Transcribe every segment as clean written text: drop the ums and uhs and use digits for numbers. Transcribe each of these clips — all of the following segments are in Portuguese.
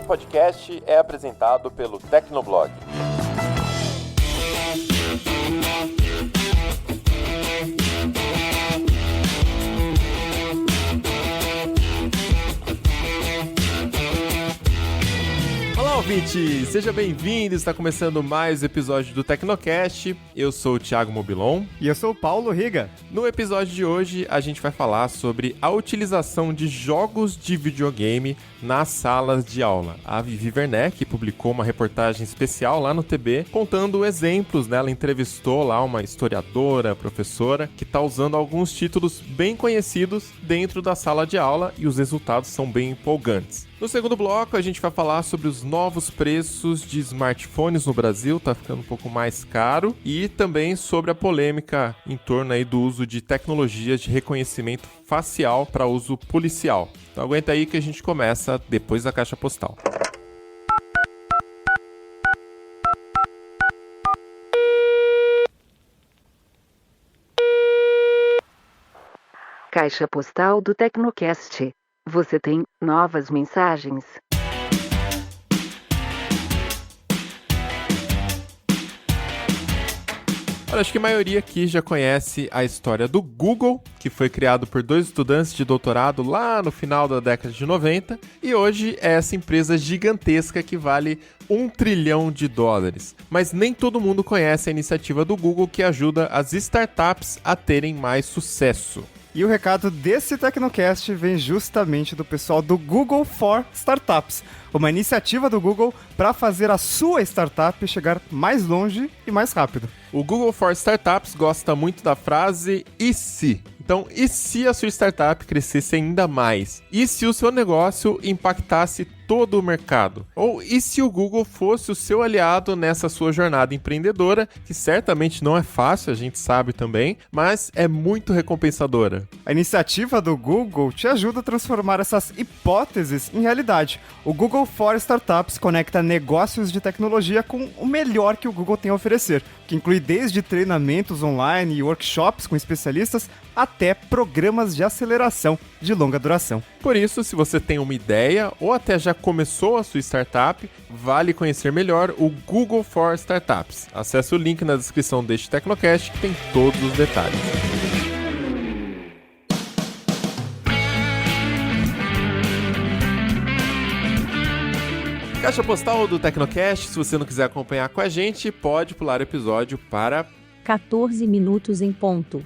podcast é apresentado pelo Tecnoblog. Olá, ouvinte! Seja bem-vindo! Está começando mais um episódio do Tecnocast. Eu sou o Thiago Mobilon. E eu sou o Paulo Riga. No episódio de hoje, a gente vai falar sobre a utilização de jogos de videogame nas salas de aula. A Vivi Werneck publicou uma reportagem especial lá no TB, contando exemplos, né? Ela entrevistou lá uma historiadora, professora, que está usando alguns títulos bem conhecidos dentro da sala de aula e os resultados são bem empolgantes. No segundo bloco, a gente vai falar sobre os novos preços de smartphones no Brasil, tá ficando um pouco mais caro, e também sobre a polêmica em torno aí do uso de tecnologias de reconhecimento facial para uso policial. Então aguenta aí que a gente começa depois da caixa postal. Caixa postal do Tecnocast. Você tem novas mensagens? Olha, acho que a maioria aqui já conhece a história do Google, que foi criado por dois estudantes de doutorado lá no final da década de 90, e hoje é essa empresa gigantesca que vale $1 trilhão. Mas nem todo mundo conhece a iniciativa do Google que ajuda as startups a terem mais sucesso. E o recado desse Tecnocast vem justamente do pessoal do Google for Startups, uma iniciativa do Google para fazer a sua startup chegar mais longe e mais rápido. O Google for Startups gosta muito da frase "e se?". Então, e se a sua startup crescesse ainda mais? E se o seu negócio impactasse todo o mercado? Ou e se o Google fosse o seu aliado nessa sua jornada empreendedora, que certamente não é fácil, a gente sabe também, mas é muito recompensadora. A iniciativa do Google te ajuda a transformar essas hipóteses em realidade. O Google for Startups conecta negócios de tecnologia com o melhor que o Google tem a oferecer, que inclui desde treinamentos online e workshops com especialistas até programas de aceleração de longa duração. Por isso, se você tem uma ideia ou até já começou a sua startup, vale conhecer melhor o Google for Startups. Acesse o link na descrição deste Tecnocast que tem todos os detalhes. Caixa postal do Tecnocast, se você não quiser acompanhar com a gente, pode pular o episódio para 14 minutos em ponto.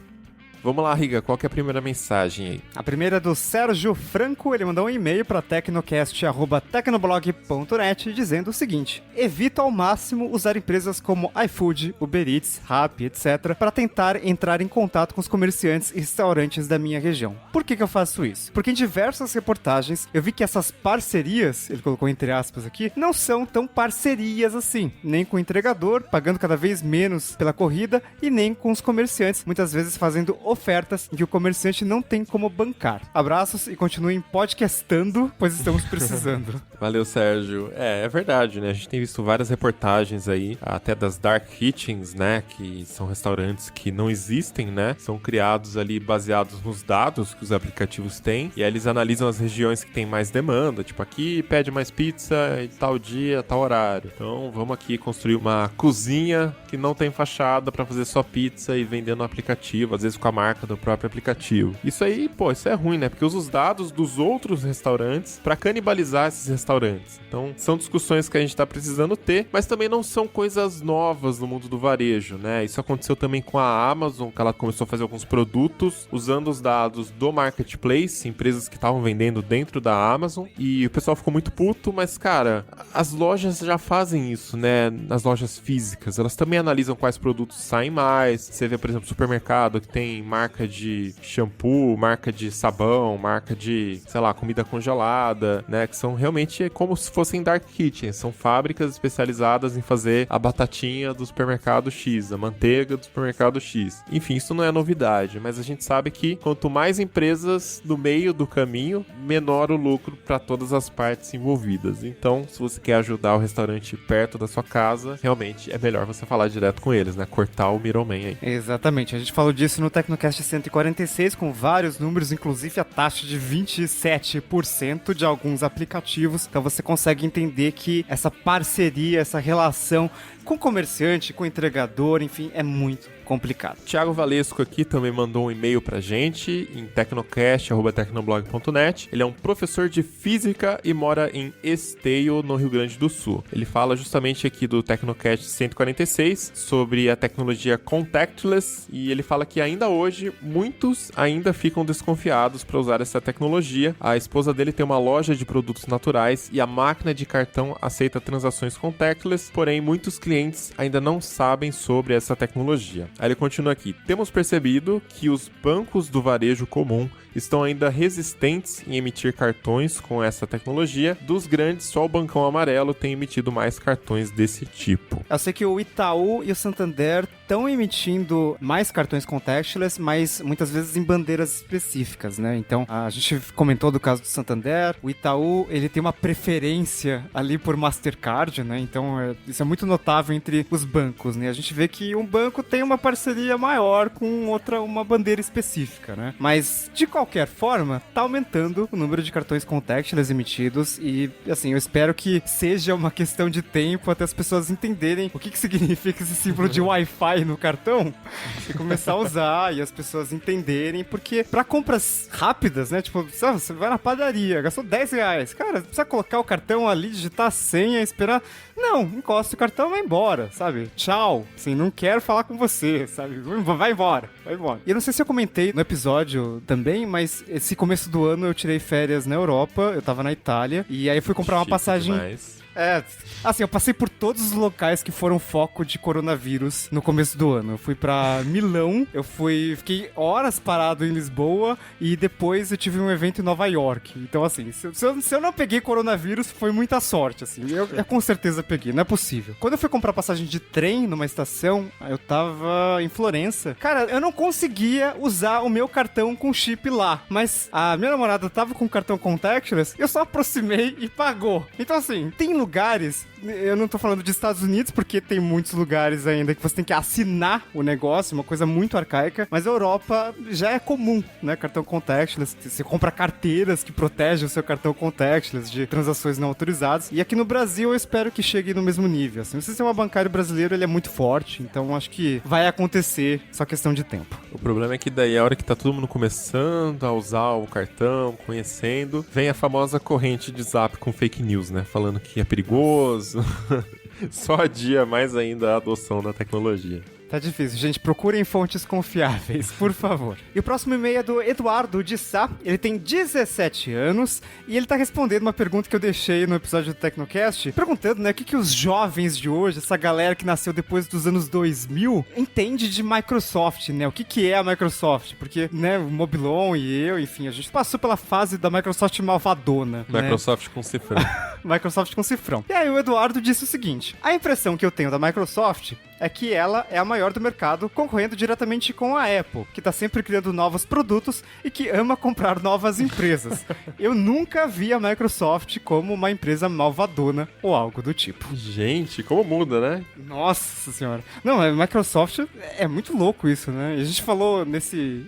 Vamos lá, Riga, qual que é a primeira mensagem aí? A primeira é do Sérgio Franco, ele mandou um e-mail para tecnocast@tecnoblog.net dizendo o seguinte: evito ao máximo usar empresas como iFood, Uber Eats, Rappi, etc. para tentar entrar em contato com os comerciantes e restaurantes da minha região. Por que eu faço isso? Porque em diversas reportagens eu vi que essas parcerias, ele colocou entre aspas aqui, não são tão parcerias assim, nem com o entregador, pagando cada vez menos pela corrida, e nem com os comerciantes, muitas vezes fazendo ofertas em que o comerciante não tem como bancar. Abraços e continuem podcastando, pois estamos precisando. Valeu, Sérgio. É verdade, né? A gente tem visto várias reportagens aí, até das Dark Kitchens, né? Que são restaurantes que não existem, né? São criados ali baseados nos dados que os aplicativos têm, e aí eles analisam as regiões que tem mais demanda, tipo aqui pede mais pizza em tal dia, tal horário. Então vamos aqui construir uma cozinha que não tem fachada para fazer só pizza e vender no aplicativo, às vezes com a marca do próprio aplicativo. Isso aí, pô, isso é ruim, né? Porque usa os dados dos outros restaurantes para canibalizar esses restaurantes. Então, são discussões que a gente tá precisando ter, mas também não são coisas novas no mundo do varejo, né? Isso aconteceu também com a Amazon, que ela começou a fazer alguns produtos usando os dados do marketplace, empresas que estavam vendendo dentro da Amazon, e o pessoal ficou muito puto, mas, cara, as lojas já fazem isso, né? Nas lojas físicas, elas também analisam quais produtos saem mais. Você vê, por exemplo, supermercado que tem marca de shampoo, marca de sabão, marca de, sei lá, comida congelada, né? Que são realmente como se fossem dark kitchens. São fábricas especializadas em fazer a batatinha do supermercado X, a manteiga do supermercado X. Enfim, isso não é novidade, mas a gente sabe que quanto mais empresas no meio do caminho, menor o lucro para todas as partes envolvidas. Então, se você quer ajudar o restaurante perto da sua casa, realmente é melhor você falar direto com eles, né? Cortar o middleman aí. Exatamente. A gente falou disso no Tecnocast Tecnocast 146, com vários números, inclusive a taxa de 27% de alguns aplicativos. Então você consegue entender que essa parceria, essa relação com o comerciante, com o entregador, enfim, é muito complicado. Thiago Valesco aqui também mandou um e-mail pra gente em tecnocast@tecnoblog.net. Ele é um professor de física e mora em Esteio, no Rio Grande do Sul. Ele fala justamente aqui do Tecnocast 146 sobre a tecnologia contactless e ele fala que ainda hoje muitos ainda ficam desconfiados para usar essa tecnologia. A esposa dele tem uma loja de produtos naturais e a máquina de cartão aceita transações contactless, porém muitos clientes ainda não sabem sobre essa tecnologia. Aí ele continua aqui: temos percebido que os bancos do varejo comum estão ainda resistentes em emitir cartões com essa tecnologia. Dos grandes, só o Bancão Amarelo tem emitido mais cartões desse tipo. Eu sei que o Itaú e o Santander estão emitindo mais cartões contactless, mas muitas vezes em bandeiras específicas, né? Então, a gente comentou do caso do Santander. O Itaú, ele tem uma preferência ali por Mastercard, né? Então, isso é muito notável entre os bancos, né? A gente vê que um banco tem uma parceria maior com uma bandeira específica, né? Mas, de qualquer forma, tá aumentando o número de cartões contactless emitidos e, assim, eu espero que seja uma questão de tempo até as pessoas entenderem o que significa esse símbolo de Wi-Fi no cartão e começar a usar e as pessoas entenderem, porque pra compras rápidas, né? Tipo, você vai na padaria, gastou R$10. Cara, precisa colocar o cartão ali, digitar a senha, esperar. Não, encosta o cartão e vai embora, sabe? Tchau. Assim, não quero falar com você, sabe? Vai embora, vai embora. E eu não sei se eu comentei no episódio também, mas esse começo do ano eu tirei férias na Europa, eu tava na Itália, e aí eu fui comprar uma passagem... Demais. Assim, eu passei por todos os locais que foram foco de coronavírus no começo do ano. Eu fui pra Milão, fiquei horas parado em Lisboa e depois eu tive um evento em Nova York. Então, assim, se eu não peguei coronavírus, foi muita sorte, assim. Eu com certeza peguei, não é possível. Quando eu fui comprar passagem de trem numa estação, eu tava em Florença. Cara, eu não conseguia usar o meu cartão com chip lá, mas a minha namorada tava com o cartão contactless, eu só aproximei e pagou. Então, assim, tem lugares, eu não tô falando de Estados Unidos, porque tem muitos lugares ainda que você tem que assinar o negócio, uma coisa muito arcaica, mas a Europa já é comum, né? Cartão contactless, você compra carteiras que protegem o seu cartão contactless de transações não autorizadas, e aqui no Brasil eu espero que chegue no mesmo nível, assim, o sistema bancário brasileiro, ele é muito forte, então acho que vai acontecer, só questão de tempo. O problema é que daí a hora que tá todo mundo começando a usar o cartão, conhecendo, vem a famosa corrente de zap com fake news, né? Falando que é perigoso. Só adia mais ainda a adoção da tecnologia. Tá difícil, gente. Procurem fontes confiáveis, por favor. E o próximo e-mail é do Eduardo de Sá. Ele tem 17 anos e ele tá respondendo uma pergunta que eu deixei no episódio do Tecnocast, perguntando, né, o que os jovens de hoje, essa galera que nasceu depois dos anos 2000, entende de Microsoft, né? O que é a Microsoft? Porque, né, o Mobilon e eu, enfim, a gente passou pela fase da Microsoft malvadona. Microsoft, né? Com cifrão. Microsoft com cifrão. E aí o Eduardo disse o seguinte: a impressão que eu tenho da Microsoft é que ela é a maior do mercado, concorrendo diretamente com a Apple, que tá sempre criando novos produtos e que ama comprar novas empresas. Eu nunca vi a Microsoft como uma empresa malvadona ou algo do tipo. Gente, como muda, né? Nossa senhora. Não, a Microsoft é muito louco isso, né? A gente falou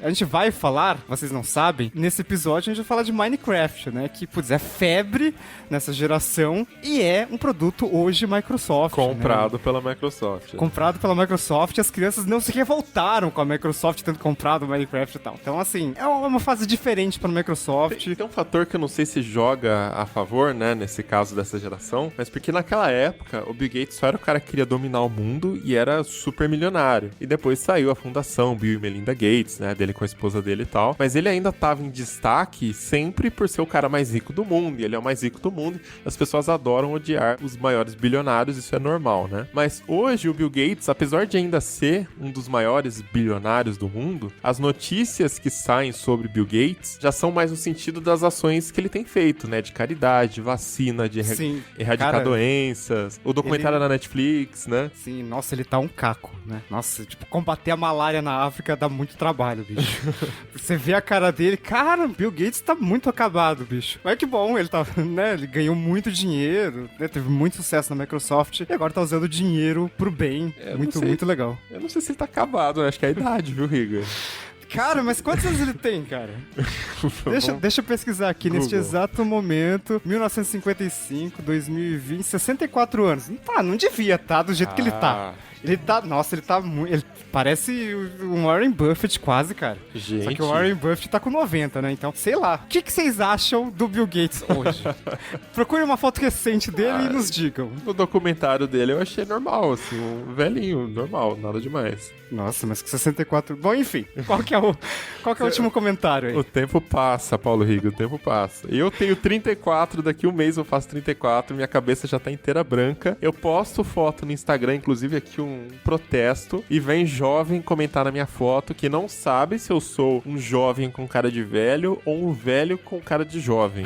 a gente vai falar, vocês não sabem, nesse episódio a gente vai falar de Minecraft, né? Que, putz, é febre nessa geração e é um produto hoje Microsoft. Comprado, né? pela Microsoft. Comprado pela Microsoft, as crianças não se revoltaram com a Microsoft tendo comprado o Minecraft e tal. Então, assim, é uma fase diferente para a Microsoft. Tem um fator que eu não sei se joga a favor, né, nesse caso dessa geração, mas porque naquela época o Bill Gates só era o cara que queria dominar o mundo e era super milionário. E depois saiu a fundação Bill e Melinda Gates, né, dele com a esposa dele e tal. Mas ele ainda tava em destaque sempre por ser o cara mais rico do mundo. E ele é o mais rico do mundo. As pessoas adoram odiar os maiores bilionários, isso é normal, né? Mas hoje o Bill Gates, apesar de ainda ser um dos maiores bilionários do mundo, as notícias que saem sobre Bill Gates já são mais no sentido das ações que ele tem feito, né? De caridade, de vacina, de erradicar doenças, o documentário na Netflix, né? Sim, nossa, ele tá um caco, né? Nossa, tipo, combater a malária na África dá muito trabalho, bicho. Você vê a cara dele, cara, Bill Gates tá muito acabado, bicho. Mas que bom, ele tá, né? Ele ganhou muito dinheiro, né? Teve muito sucesso na Microsoft e agora tá usando o dinheiro pro bem. Muito legal. Eu não sei se ele tá acabado, né? Acho que é a idade, viu, Riga? Cara, mas quantos anos ele tem, cara? Deixa eu pesquisar aqui. Neste exato momento, 1955, 2020, 64 anos. Não devia estar do jeito que ele tá. Ele tá muito... Ele parece um Warren Buffett quase, cara. Gente. Só que o Warren Buffett tá com 90, né? Então, sei lá. O que vocês acham do Bill Gates hoje? Procure uma foto recente dele e nos digam. No documentário dele eu achei normal, assim, um velhinho, normal, nada demais. Nossa, mas com 64... Bom, enfim. Qual que é o último comentário aí? O tempo passa, Paulo Riga, o tempo passa. Eu tenho 34, daqui um mês eu faço 34, minha cabeça já tá inteira branca. Eu posto foto no Instagram, inclusive aqui um protesto, e vem jovem comentar na minha foto que não sabe se eu sou um jovem com cara de velho ou um velho com cara de jovem.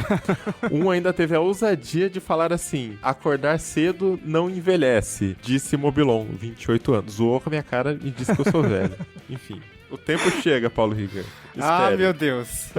Um ainda teve a ousadia de falar assim: acordar cedo não envelhece, disse Mobilon, 28 anos. Zoou com a minha cara e disse que eu sou velho. Enfim. O tempo chega, Paulo Riga. Ah, meu Deus.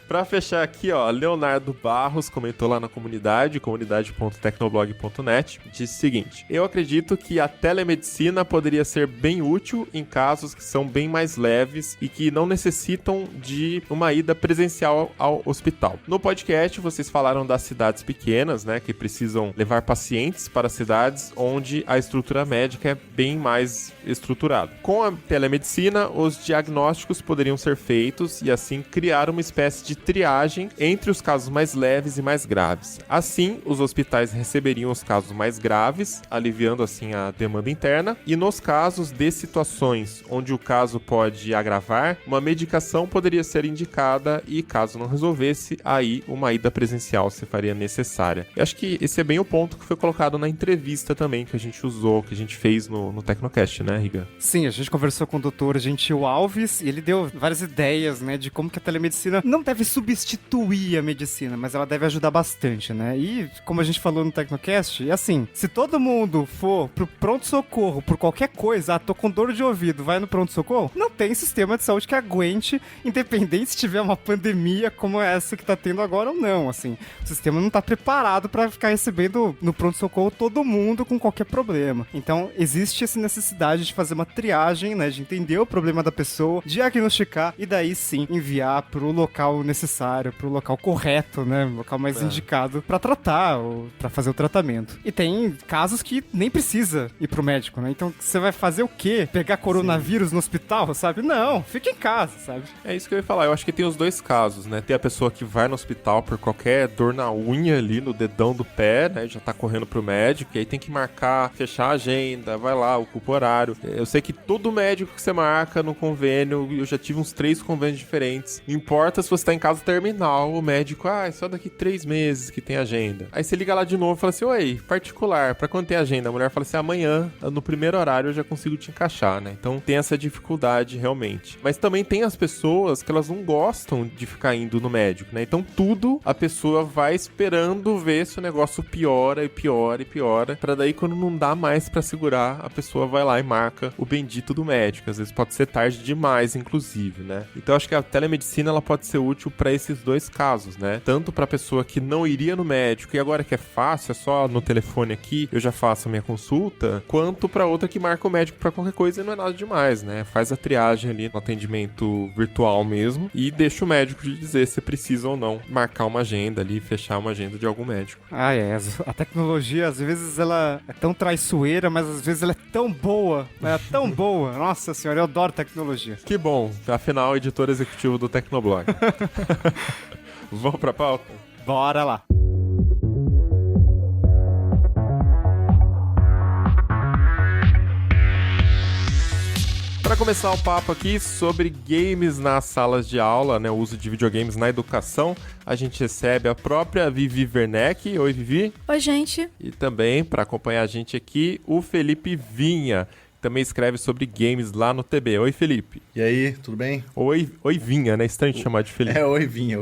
Pra fechar aqui, ó, Leonardo Barros comentou lá na comunidade.tecnoblog.net, disse o seguinte: eu acredito que a telemedicina poderia ser bem útil em casos que são bem mais leves e que não necessitam de uma ida presencial ao hospital. No podcast, vocês falaram das cidades pequenas, né, que precisam levar pacientes para cidades onde a estrutura médica é bem mais estruturada. Com a telemedicina, os diagnósticos poderiam ser feitos e assim criar uma espécie de triagem entre os casos mais leves e mais graves. Assim, os hospitais receberiam os casos mais graves, aliviando assim a demanda interna, e nos casos de situações onde o caso pode agravar, uma medicação poderia ser indicada e, caso não resolvesse, aí uma ida presencial se faria necessária. Eu acho que esse é bem o ponto que foi colocado na entrevista também que a gente usou, que a gente fez no Tecnocast, né, Riga? Sim, a gente conversou com o Dr. Gentil Alves e ele deu várias ideias, né, de como que a telemedicina não deve substituir a medicina, mas ela deve ajudar bastante, né? E, como a gente falou no Tecnocast, assim, se todo mundo for pro pronto-socorro por qualquer coisa, tô com dor de ouvido, vai no pronto-socorro, não tem sistema de saúde que aguente, independente se tiver uma pandemia como essa que tá tendo agora ou não, assim. O sistema não tá preparado pra ficar recebendo no pronto-socorro todo mundo com qualquer problema. Então, existe essa necessidade de fazer uma triagem, né, de entender o problema da pessoa, diagnosticar e daí sim enviar pro local necessário, pro local correto, né, o local mais indicado pra tratar ou pra fazer o tratamento. E tem casos que nem precisa ir pro médico, né? Então você vai fazer o quê? Pegar coronavírus no hospital, sabe? Não, fica em casa, sabe? É isso que eu ia falar, eu acho que tem os dois casos, né? Tem a pessoa que vai no hospital por qualquer dor na unha ali, no dedão do pé, né? Já tá correndo pro médico, e aí tem que marcar, fechar a agenda, vai lá, ocupa o horário. Eu sei que todo médico que você marca no convênio, eu já tive uns 3 convênios diferentes. Não importa se você tá em caso terminal, o médico, é só daqui 3 meses que tem agenda. Aí você liga lá de novo e fala assim, oi, particular, pra quando tem agenda? A mulher fala assim, amanhã, no primeiro horário eu já consigo te encaixar, né? Então tem essa dificuldade realmente. Mas também tem as pessoas que elas não gostam de ficar indo no médico, né? Então tudo a pessoa vai esperando ver se o negócio piora e piora e piora, pra daí quando não dá mais pra segurar, a pessoa vai lá e marca o bendito do médico. Às vezes pode ser tarde demais, inclusive, né? Então acho que a telemedicina ela pode ser útil pra esses dois casos, né? Tanto pra pessoa que não iria no médico e agora que é fácil, é só no telefone aqui, eu já faço a minha consulta, quanto pra outra que marca o médico pra qualquer coisa e não é nada demais, né? Faz a triagem ali no atendimento virtual mesmo e deixa o médico de dizer se precisa ou não marcar uma agenda ali, fechar uma agenda de algum médico. A tecnologia às vezes ela é tão traiçoeira, mas às vezes ela é tão boa, né? Tão boa. Nossa senhora, eu adoro tecnologia. Que bom, afinal, editor executivo do Tecnoblog. Vamos pra pauta? Bora lá. Para começar o papo aqui sobre games nas salas de aula, né, o uso de videogames na educação, a gente recebe a própria Vivi Werneck. Oi, Vivi. Oi, gente. E também, para acompanhar a gente aqui, o Felipe Vinha. Também escreve sobre games lá no TB. Oi, Felipe. E aí, tudo bem? Oi Vinha, né? Estranho de chamar de Felipe. Oi Vinha.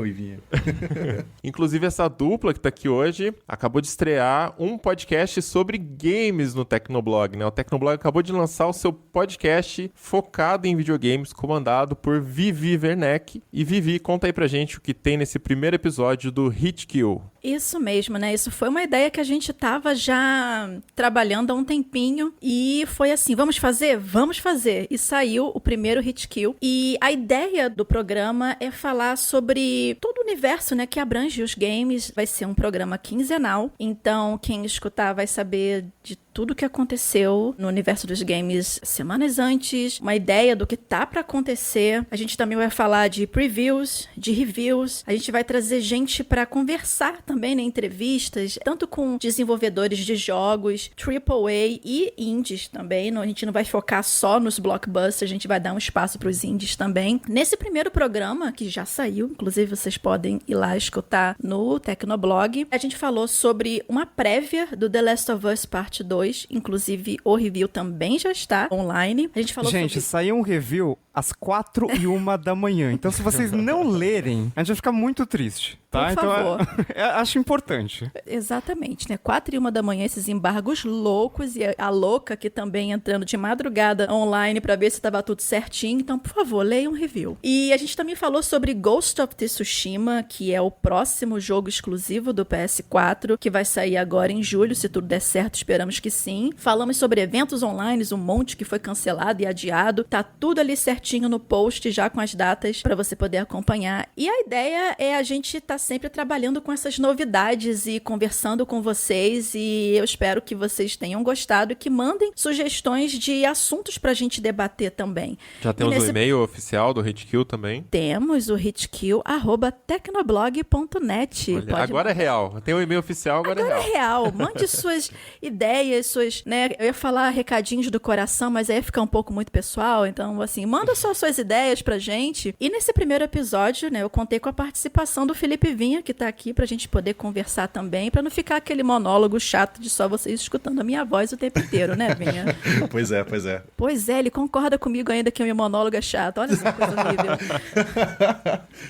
Inclusive, essa dupla que tá aqui hoje acabou de estrear um podcast sobre games no Tecnoblog, né? O Tecnoblog acabou de lançar o seu podcast focado em videogames, comandado por Vivi Werneck. E Vivi, conta aí pra gente o que tem nesse primeiro episódio do Hit Kill. Isso mesmo, né? Isso foi uma ideia que a gente tava já trabalhando há um tempinho e foi assim, vamos Vamos fazer? Vamos fazer. E saiu o primeiro Hit Kill. E a ideia do programa é falar sobre todo o universo, né, que abrange os games. Vai ser um programa quinzenal. Então, quem escutar vai saber de tudo que aconteceu no universo dos games semanas antes, uma ideia do que tá pra acontecer. A gente também vai falar de previews, de reviews. A gente vai trazer gente pra conversar também, né, entrevistas, tanto com desenvolvedores de jogos, AAA e indies também. A gente não vai focar só nos blockbusters, a gente vai dar um espaço pros indies também. Nesse primeiro programa, que já saiu, inclusive vocês podem ir lá escutar no Tecnoblog, a gente falou sobre uma prévia do The Last of Us Part 2, inclusive o review também já está online. A gente falou sobre... saiu um review às 4:01 da manhã. Então, se vocês não lerem, a gente vai ficar muito triste, tá? Por favor. Então, acho importante. Exatamente, né? 4:01 da manhã, esses embargos loucos e a louca que também entrando de madrugada online pra ver se tava tudo certinho. Então, por favor, leiam um review. E a gente também falou sobre Ghost of Tsushima, que é o próximo jogo exclusivo do PS4, que vai sair agora em julho, se tudo der certo, esperamos que sim. Falamos sobre eventos online, um monte que foi cancelado e adiado. Tá tudo ali certinho no post, já com as datas pra você poder acompanhar. E a ideia é a gente tá sempre trabalhando com essas novidades e conversando com vocês, e eu espero que vocês tenham gostado e que mandem sugestões de assuntos pra gente debater também. Já temos o e-mail oficial do Hitkill também? Temos o hitkill@tecnoblog.net. Agora é real. Tem o e-mail oficial, agora é real. Mande suas ideias, suas, né, eu ia falar recadinhos do coração, mas aí ia ficar um pouco muito pessoal, então assim, manda só suas ideias pra gente. E nesse primeiro episódio, né, eu contei com a participação do Felipe Vinha, que tá aqui pra gente poder conversar também, pra não ficar aquele monólogo chato de só vocês escutando a minha voz o tempo inteiro, né, Vinha? Pois é, pois é. Pois é, ele concorda comigo ainda que o meu monólogo é chato. Olha essa coisa horrível.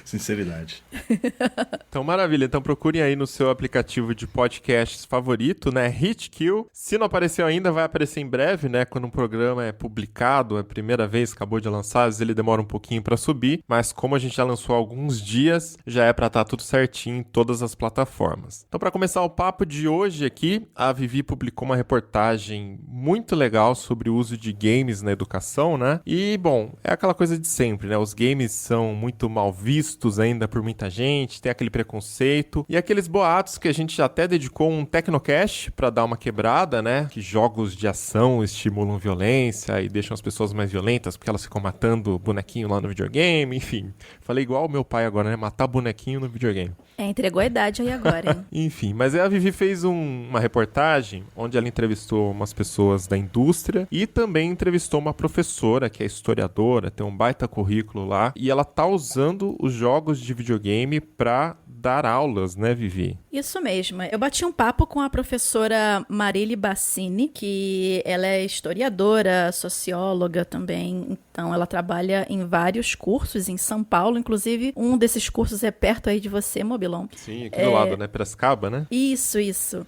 Sinceridade. Então, maravilha. Então, procurem aí no seu aplicativo de podcasts favorito, né? Hitkill. Se não apareceu ainda, vai aparecer em breve, né? Quando um programa é publicado, é a primeira vez, acabou de lançar, às vezes ele demora um pouquinho pra subir, mas como a gente já lançou há alguns dias, já é pra estar tudo certinho em todas as plataformas. Então, pra começar o papo de hoje aqui, a Vivi publicou uma reportagem muito legal sobre o uso de games na educação, né? E, bom, é aquela coisa de sempre, né? Os games são muito mal vistos ainda por muita gente, tem aquele preconceito e aqueles boatos que a gente até dedicou um Tecnocast pra dar uma quebrada, né? Que jogos de ação estimulam violência e deixam as pessoas mais violentas porque elas ficam matando bonequinho lá no videogame, enfim. Falei igual o meu pai agora, né? Matar bonequinho no videogame. Entregou a idade aí agora, hein? Enfim, mas aí a Vivi fez uma reportagem onde ela entrevistou umas pessoas da indústria e também entrevistou uma professora que é historiadora, tem um baita currículo lá, e ela tá usando os jogos de videogame pra dar aulas, né, Vivi? Isso mesmo. Eu bati um papo com a professora Marília Bassini, que ela é historiadora, socióloga também, então ela trabalha em vários cursos em São Paulo, inclusive um desses cursos é perto aí de você, Mobilon. Sim, aqui do lado, né, Piracicaba, né? Isso.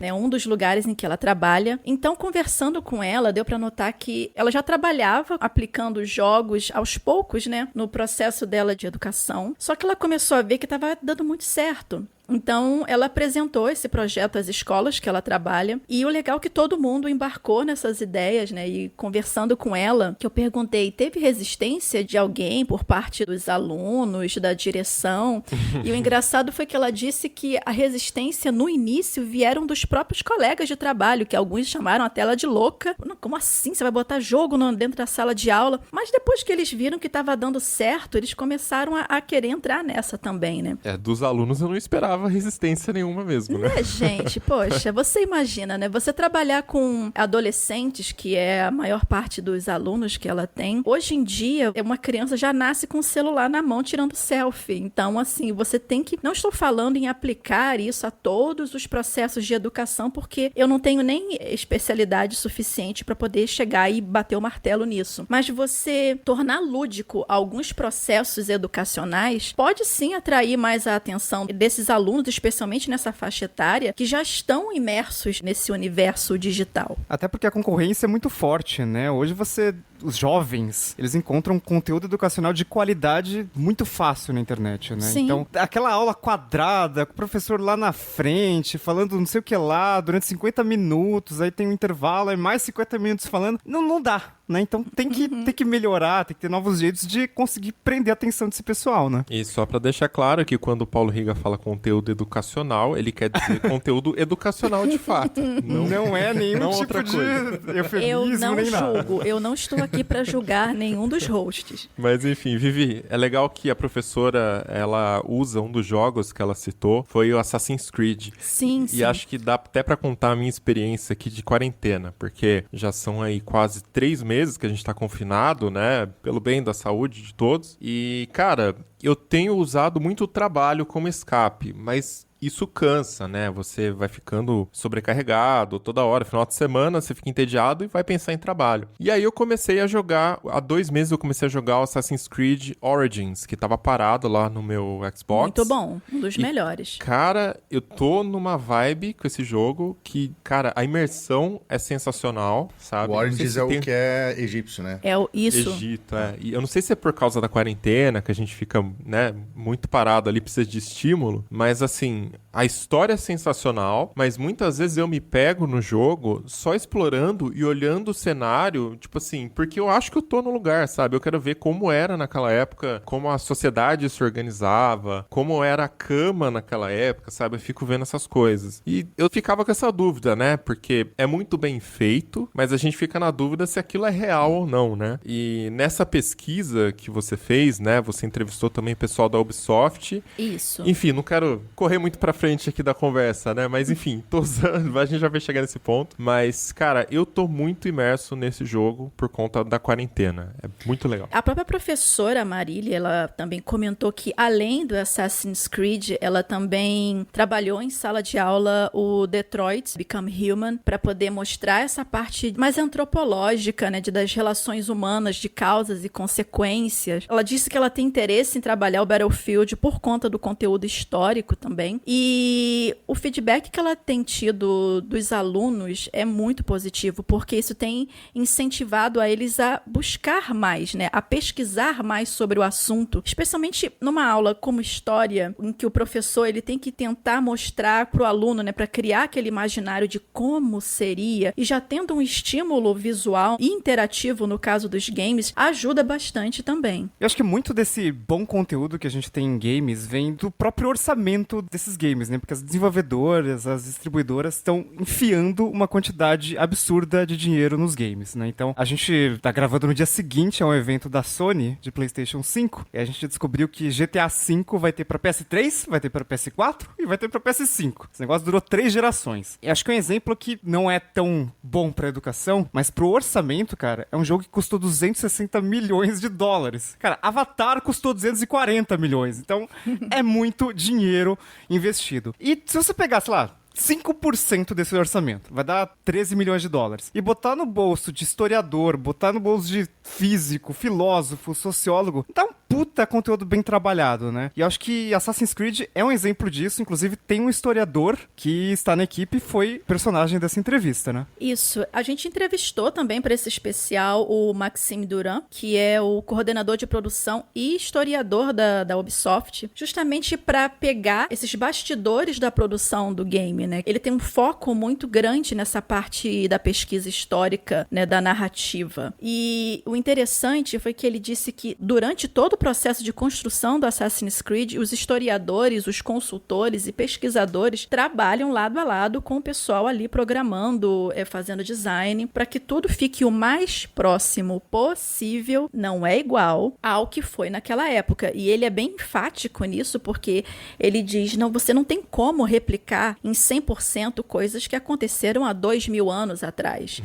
É um dos lugares em que ela trabalha. Então, conversando com ela, deu pra notar que ela já trabalhava aplicando jogos aos poucos, né, no processo dela de educação, só que ela começou a ver que estava dando muito certo. Então, ela apresentou esse projeto às escolas que ela trabalha, e o legal é que todo mundo embarcou nessas ideias, né? E conversando com ela, que eu perguntei, teve resistência de alguém por parte dos alunos, da direção? E o engraçado foi que ela disse que a resistência no início vieram dos próprios colegas de trabalho, que alguns chamaram até ela de louca. Não, como assim? Você vai botar jogo dentro da sala de aula? Mas depois que eles viram que estava dando certo, eles começaram a querer entrar nessa também, né? Dos alunos eu não esperava resistência nenhuma mesmo, né? Gente, poxa, você imagina, né? Você trabalhar com adolescentes, que é a maior parte dos alunos que ela tem. Hoje em dia, uma criança já nasce com o celular na mão tirando selfie. Então, assim, você tem que... Não estou falando em aplicar isso a todos os processos de educação, porque eu não tenho nem especialidade suficiente para poder chegar e bater o martelo nisso. Mas você tornar lúdico alguns processos educacionais pode sim atrair mais a atenção desses alunos, especialmente nessa faixa etária, que já estão imersos nesse universo digital. Até porque a concorrência é muito forte, né? Hoje você os jovens, eles encontram conteúdo educacional de qualidade muito fácil na internet, né? Sim. Então, aquela aula quadrada, com o professor lá na frente, falando não sei o que lá, durante 50 minutos, aí tem um intervalo, aí mais 50 minutos falando, não dá, né? Então tem que melhorar, tem que ter novos jeitos de conseguir prender a atenção desse pessoal, né? E só pra deixar claro que quando o Paulo Riga fala conteúdo educacional, ele quer dizer conteúdo educacional de fato. Não é nenhum não tipo outra de coisa. Eu eufemismo não nem nada. julgo, eu não estou aqui pra julgar nenhum dos hosts. Mas enfim, Vivi, é legal que a professora, ela usa um dos jogos que ela citou, foi o Assassin's Creed. Sim, E acho que dá até pra contar a minha experiência aqui de quarentena, porque já são aí quase 3 meses que a gente tá confinado, né, pelo bem da saúde de todos. E, cara, eu tenho usado muito o trabalho como escape, mas isso cansa, né? Você vai ficando sobrecarregado toda hora. Final de semana, você fica entediado e vai pensar em trabalho. E aí eu comecei a jogar... Há 2 meses eu comecei a jogar o Assassin's Creed Origins, que tava parado lá no meu Xbox. muito bom, um dos melhores. Cara, eu tô numa vibe com esse jogo que, cara, a imersão é sensacional, sabe? O Não sei Origins se é tem- o que é egípcio, né? Isso. Egito, é. E eu não sei se é por causa da quarentena, que a gente fica, né, muito parado ali, precisa de estímulo, mas assim, a história é sensacional, mas muitas vezes eu me pego no jogo só explorando e olhando o cenário, tipo assim, porque eu acho que eu tô no lugar, sabe? Eu quero ver como era naquela época, como a sociedade se organizava, como era a cama naquela época, sabe? Eu fico vendo essas coisas. E eu ficava com essa dúvida, né? Porque é muito bem feito, mas a gente fica na dúvida se aquilo é real ou não, né? E nessa pesquisa que você fez, né? Você entrevistou também o pessoal da Ubisoft. Isso. Enfim, não quero correr muito pra frente aqui da conversa, né? Mas enfim, tô usando, a gente já vai chegar nesse ponto. Mas, cara, eu tô muito imerso nesse jogo por conta da quarentena. É muito legal. A própria professora Marília, ela também comentou que, além do Assassin's Creed, ela também trabalhou em sala de aula o Detroit Become Human, para poder mostrar essa parte mais antropológica, né, das relações humanas, de causas e consequências. Ela disse que ela tem interesse em trabalhar o Battlefield por conta do conteúdo histórico também. E o feedback que ela tem tido dos alunos é muito positivo, porque isso tem incentivado a eles a buscar mais, né, a pesquisar mais sobre o assunto, especialmente numa aula como história, em que o professor ele tem que tentar mostrar para o aluno, né, para criar aquele imaginário de como seria, e já tendo um estímulo visual e interativo no caso dos games, ajuda bastante também. Eu acho que muito desse bom conteúdo que a gente tem em games vem do próprio orçamento desses games, né? Porque as desenvolvedoras, as distribuidoras estão enfiando uma quantidade absurda de dinheiro nos games, né? Então, a gente tá gravando no dia seguinte a um evento da Sony de PlayStation 5, e a gente descobriu que GTA V vai ter pra PS3, vai ter pra PS4 e vai ter pra PS5. Esse negócio durou 3 gerações. E acho que é um exemplo que não é tão bom pra educação, mas pro orçamento, cara, é um jogo que custou 260 milhões de dólares. Cara, Avatar custou 240 milhões. Então, é muito dinheiro investido. E se você pegar, sei lá, 5% desse orçamento, vai dar 13 milhões de dólares. E botar no bolso de historiador, botar no bolso de físico, filósofo, sociólogo, dá um puta conteúdo bem trabalhado, né? E eu acho que Assassin's Creed é um exemplo disso. Inclusive, tem um historiador que está na equipe e foi personagem dessa entrevista, né? Isso. A gente entrevistou também para esse especial o Maxime Durand, que é o coordenador de produção e historiador da Ubisoft, justamente para pegar esses bastidores da produção do game, né? Ele tem um foco muito grande nessa parte da pesquisa histórica, né, da narrativa. E o interessante foi que ele disse que durante todo o processo de construção do Assassin's Creed, os historiadores, os consultores e pesquisadores trabalham lado a lado com o pessoal ali programando, fazendo design, para que tudo fique o mais próximo possível, não é igual ao que foi naquela época. E ele é bem enfático nisso, porque ele diz, não, você não tem como replicar em 100% coisas que aconteceram há 2000 anos atrás.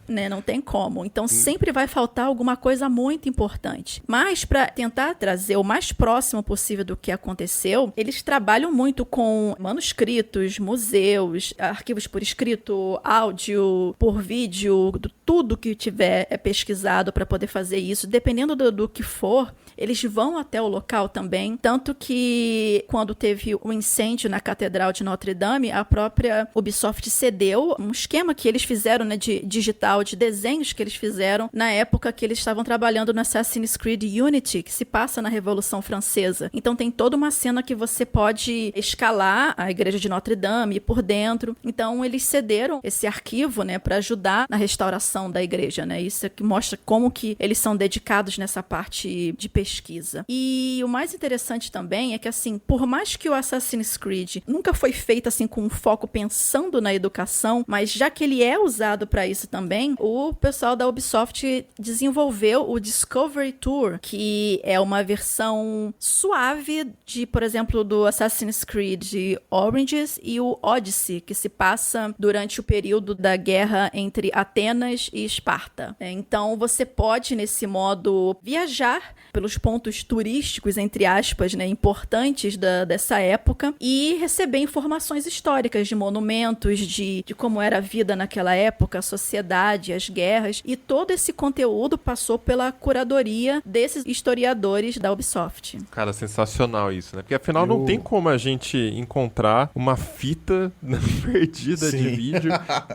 Né? Não tem como. Então, sempre vai faltar alguma coisa muito importante. Mas, para tentar trazer o mais próximo possível do que aconteceu, eles trabalham muito com manuscritos, museus, arquivos por escrito, áudio, por vídeo, tudo que tiver pesquisado para poder fazer isso. Dependendo do que for, eles vão até o local também. Tanto que quando teve o incêndio na Catedral de Notre Dame, a própria Ubisoft cedeu um esquema que eles fizeram, né, de digital, de desenhos que eles fizeram na época que eles estavam trabalhando no Assassin's Creed Unity, que se passa na Revolução Francesa. Então tem toda uma cena que você pode escalar a igreja de Notre Dame por dentro. Então eles cederam esse arquivo, né, para ajudar na restauração da igreja, né? Isso é que mostra como que eles são dedicados nessa parte de pesquisa. E o mais interessante também é que, assim, por mais que o Assassin's Creed nunca foi feito assim com um foco pensando na educação, mas já que ele é usado para isso também, o pessoal da Ubisoft desenvolveu o Discovery Tour, que é uma versão suave de, por exemplo, do Assassin's Creed Origins e o Odyssey, que se passa durante o período da guerra entre Atenas e Esparta. Então você pode, nesse modo, viajar pelos pontos turísticos, entre aspas, né, importantes dessa época e receber informações históricas de monumentos, de como era a vida naquela época, a sociedade, as guerras, e todo esse conteúdo passou pela curadoria desses historiadores da Ubisoft. Cara, sensacional isso, né? Porque afinal não tem como a gente encontrar uma fita perdida de vídeo,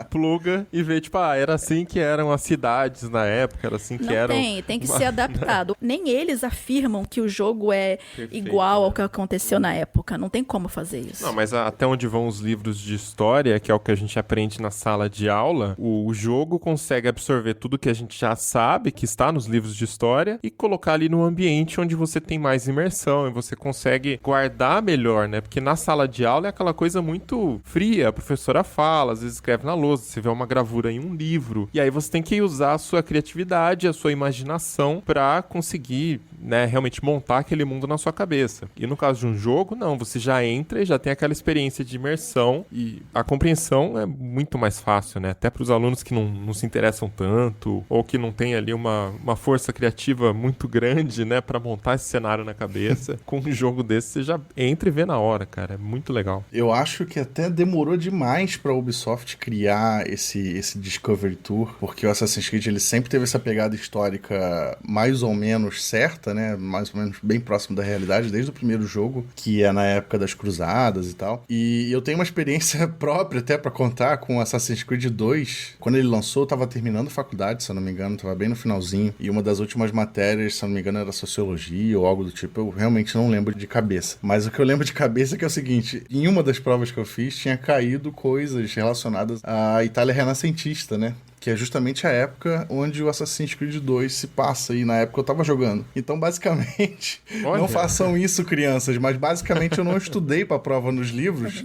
pluga e ver, tipo, era assim que eram as cidades na época, era assim que não eram... tem que ser adaptado. Nem eles afirmam que o jogo é igual ao que aconteceu na época. Não tem como fazer isso. Não, mas até onde vão os livros de história, que é o que a gente aprende na sala de aula, o jogo consegue absorver tudo que a gente já sabe, que está nos livros de história, e colocar ali no ambiente onde você tem mais imersão e você consegue guardar melhor, né? Porque na sala de aula é aquela coisa muito fria, a professora fala, às vezes escreve na lousa, você vê uma gravura em um livro, e aí você tem que usar a sua criatividade, a sua imaginação pra conseguir, né, realmente montar aquele mundo na sua cabeça. E no caso de um jogo, não, você já entra e já tem aquela experiência de imersão e a compreensão é muito mais fácil, né? Até para os alunos que não se interessam tanto ou que não tem ali uma força criativa muito grande, né, para montar esse cenário na cabeça. Com um jogo desse você já entra e vê na hora, cara. É muito legal. Eu acho que até demorou demais pra Ubisoft criar esse Discovery Tour, porque o Assassin's Creed ele sempre teve essa pegada histórica mais ou menos certa, né? Mais ou menos bem próximo da realidade, desde o primeiro jogo, que é na época das cruzadas e tal. E eu tenho uma experiência própria até pra contar com Assassin's Creed 2. Quando ele lançou, eu tava terminando a faculdade, se eu não me engano, tava bem no finalzinho. E uma das últimas matérias, se eu não me engano, era sociologia ou algo do tipo. Eu realmente não lembro de cabeça. Mas o que eu lembro de cabeça é que é o seguinte: em uma das provas que eu fiz, tinha caído coisas relacionadas à Itália renascentista, né? Que é justamente a época onde o Assassin's Creed 2 se passa, e na época eu tava jogando. Então, basicamente, Olha. não façam isso, crianças, mas basicamente eu não estudei pra prova nos livros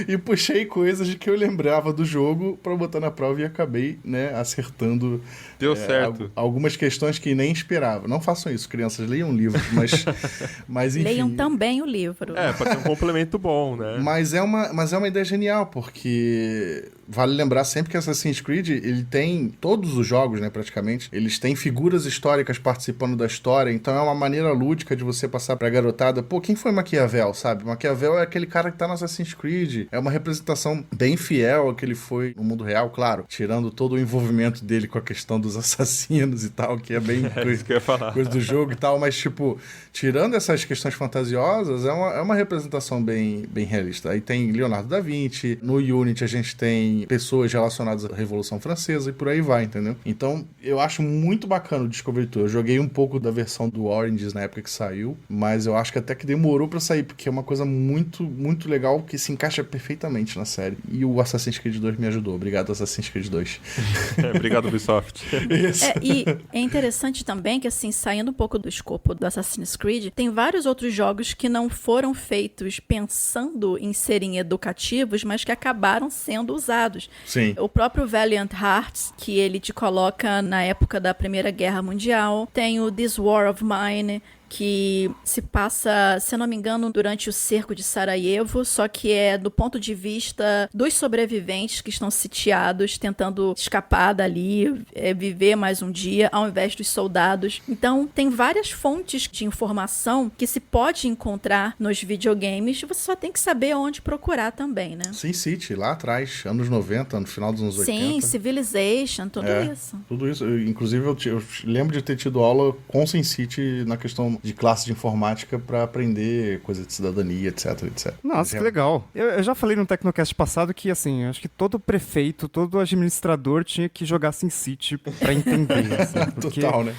e puxei coisas de que eu lembrava do jogo pra botar na prova e acabei, né, acertando. Deu certo. Algumas questões que nem esperava. Não façam isso, crianças, leiam livros, mas enfim. Leiam também o livro. Pode ser um complemento bom, né? Mas é uma ideia genial, porque vale lembrar sempre que Assassin's Creed, ele tem todos os jogos, né, praticamente, eles têm figuras históricas participando da história, então é uma maneira lúdica de você passar pra garotada, pô, quem foi Maquiavel, sabe? Maquiavel é aquele cara que tá no Assassin's Creed, é uma representação bem fiel ao que ele foi no mundo real, claro, tirando todo o envolvimento dele com a questão dos assassinos e tal, que é bem isso que eu ia falar. coisa do jogo e tal, mas tipo, tirando essas questões fantasiosas, é uma representação bem realista. Aí tem Leonardo da Vinci, no Unity a gente tem pessoas relacionadas à Revolução Francesa e por aí vai, entendeu? Então, eu acho muito bacana o Discovery Tour. Eu joguei um pouco da versão do Origins na época que saiu, mas eu acho que até que demorou pra sair, porque é uma coisa muito, muito legal que se encaixa perfeitamente na série. E o Assassin's Creed 2 me ajudou. Obrigado, Assassin's Creed 2. Obrigado, Ubisoft. Isso. E é interessante também que, assim, saindo um pouco do escopo do Assassin's Creed, tem vários outros jogos que não foram feitos pensando em serem educativos, mas que acabaram sendo usados. Sim. O próprio Valiant Hearts, que ele te coloca na época da Primeira Guerra Mundial. Tem o This War of Mine, que se passa, se eu não me engano, durante o cerco de Sarajevo, só que é do ponto de vista dos sobreviventes que estão sitiados, tentando escapar dali, viver mais um dia, ao invés dos soldados. Então, tem várias fontes de informação que se pode encontrar nos videogames, você só tem que saber onde procurar também, né? SimCity, lá atrás, anos 90, no final dos anos 80. Sim, Civilization, tudo isso. Tudo isso. Inclusive, eu lembro de ter tido aula com SimCity na questão de classe de informática pra aprender coisa de cidadania, etc, etc. Nossa, que legal. Eu já falei no Tecnocast passado que, assim, acho que todo prefeito, todo administrador tinha que jogar SimCity pra entender, assim, porque... Total, né?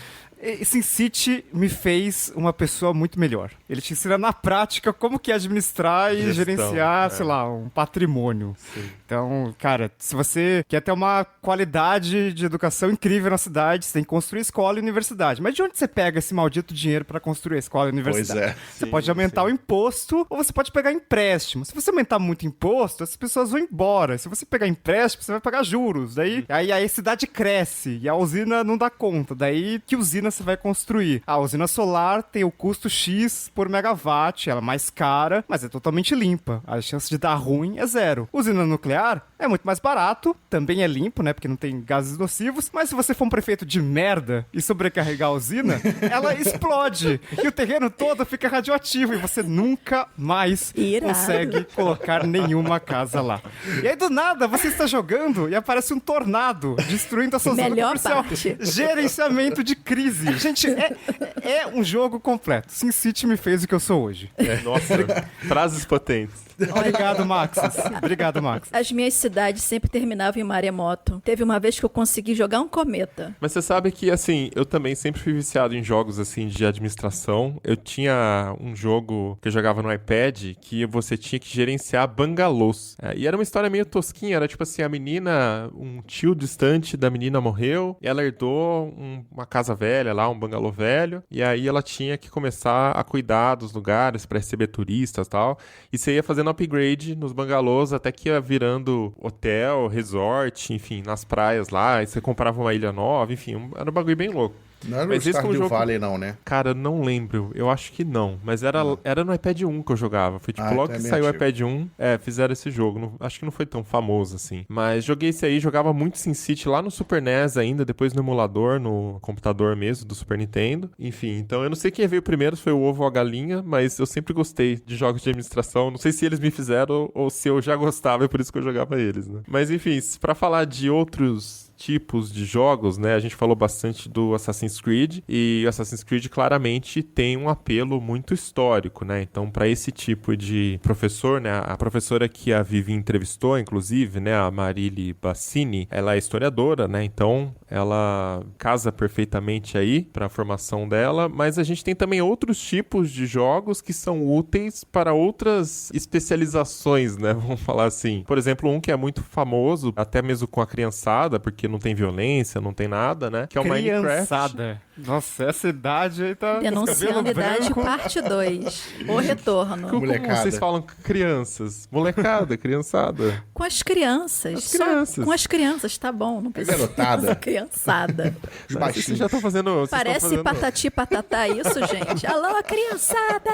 SimCity me fez uma pessoa muito melhor. Ele te ensina na prática como que é administrar e gerenciar, sei lá, um patrimônio. Sim. Então, cara, se você quer ter uma qualidade de educação incrível na cidade, você tem que construir escola e universidade. Mas de onde você pega esse maldito dinheiro para construir a escola e a universidade? Pois é. Você pode aumentar o imposto ou você pode pegar empréstimo. Se você aumentar muito imposto, as pessoas vão embora. Se você pegar empréstimo, você vai pagar juros. Aí a cidade cresce e a usina não dá conta. Daí, que usina você vai construir? A usina solar tem o custo X por megawatt, ela é mais cara, mas é totalmente limpa. A chance de dar ruim é zero. Usina nuclear é muito mais barato, também é limpo, né, porque não tem gases nocivos, mas se você for um prefeito de merda e sobrecarregar a usina, ela explode e o terreno todo fica radioativo e você nunca mais consegue colocar nenhuma casa lá. E aí do nada você está jogando e aparece um tornado destruindo a sua zona comercial. Gerenciamento de crise. Gente, é um jogo completo. SimCity me fez o que eu sou hoje. Nossa, frases potentes. Obrigado, Maxis. Obrigado, Max. As minhas cidades sempre terminavam em maremoto. Teve uma vez que eu consegui jogar um cometa. Mas você sabe que, assim, eu também sempre fui viciado em jogos, assim, de administração. Eu tinha um jogo que eu jogava no iPad que você tinha que gerenciar bangalôs. E era uma história meio tosquinha. Era tipo assim, a menina, um tio distante da menina morreu e ela herdou uma casa velha lá, um bangalô velho. E aí ela tinha que começar a cuidar dos lugares para receber turistas e tal. E você ia fazendo upgrade nos bangalôs até que ia virando hotel, resort, enfim, nas praias lá. E você comprava uma ilha nova, enfim, era um bagulho bem louco. Não era mas o Stardew Valley, não, né? Cara, não lembro. Eu acho que não. Mas era no iPad 1 que eu jogava. Foi tipo, logo que saiu o iPad 1, fizeram esse jogo. Não, acho que não foi tão famoso assim. Mas joguei esse aí, jogava muito SimCity lá no Super NES ainda, depois no emulador, no computador mesmo, do Super Nintendo. Enfim, então eu não sei quem veio primeiro, se foi o ovo ou a galinha, mas eu sempre gostei de jogos de administração. Não sei se eles me fizeram ou se eu já gostava, é por isso que eu jogava eles, né? Mas enfim, pra falar de outros tipos de jogos, né? A gente falou bastante do Assassin's Creed e o Assassin's Creed claramente tem um apelo muito histórico, né? Então, para esse tipo de professor, né? A professora que a Vivi entrevistou, inclusive, né? A Marília Bassini, ela é historiadora, né? Então, ela casa perfeitamente aí para a formação dela, mas a gente tem também outros tipos de jogos que são úteis para outras especializações, né? Vamos falar assim. Por exemplo, um que é muito famoso, até mesmo com a criançada, porque não tem violência, não tem nada, né? Que é o Minecraft. Nossa, essa idade aí tá... Denunciando idade, parte 2. O retorno. Como vocês falam crianças? Molecada, criançada. Com as crianças. As crianças. Com as crianças, tá bom. Não precisa. Garotada. Criançada. Os baixinhos. Vocês já estão fazendo... Parece patati patatá isso, gente. Alô, criançada!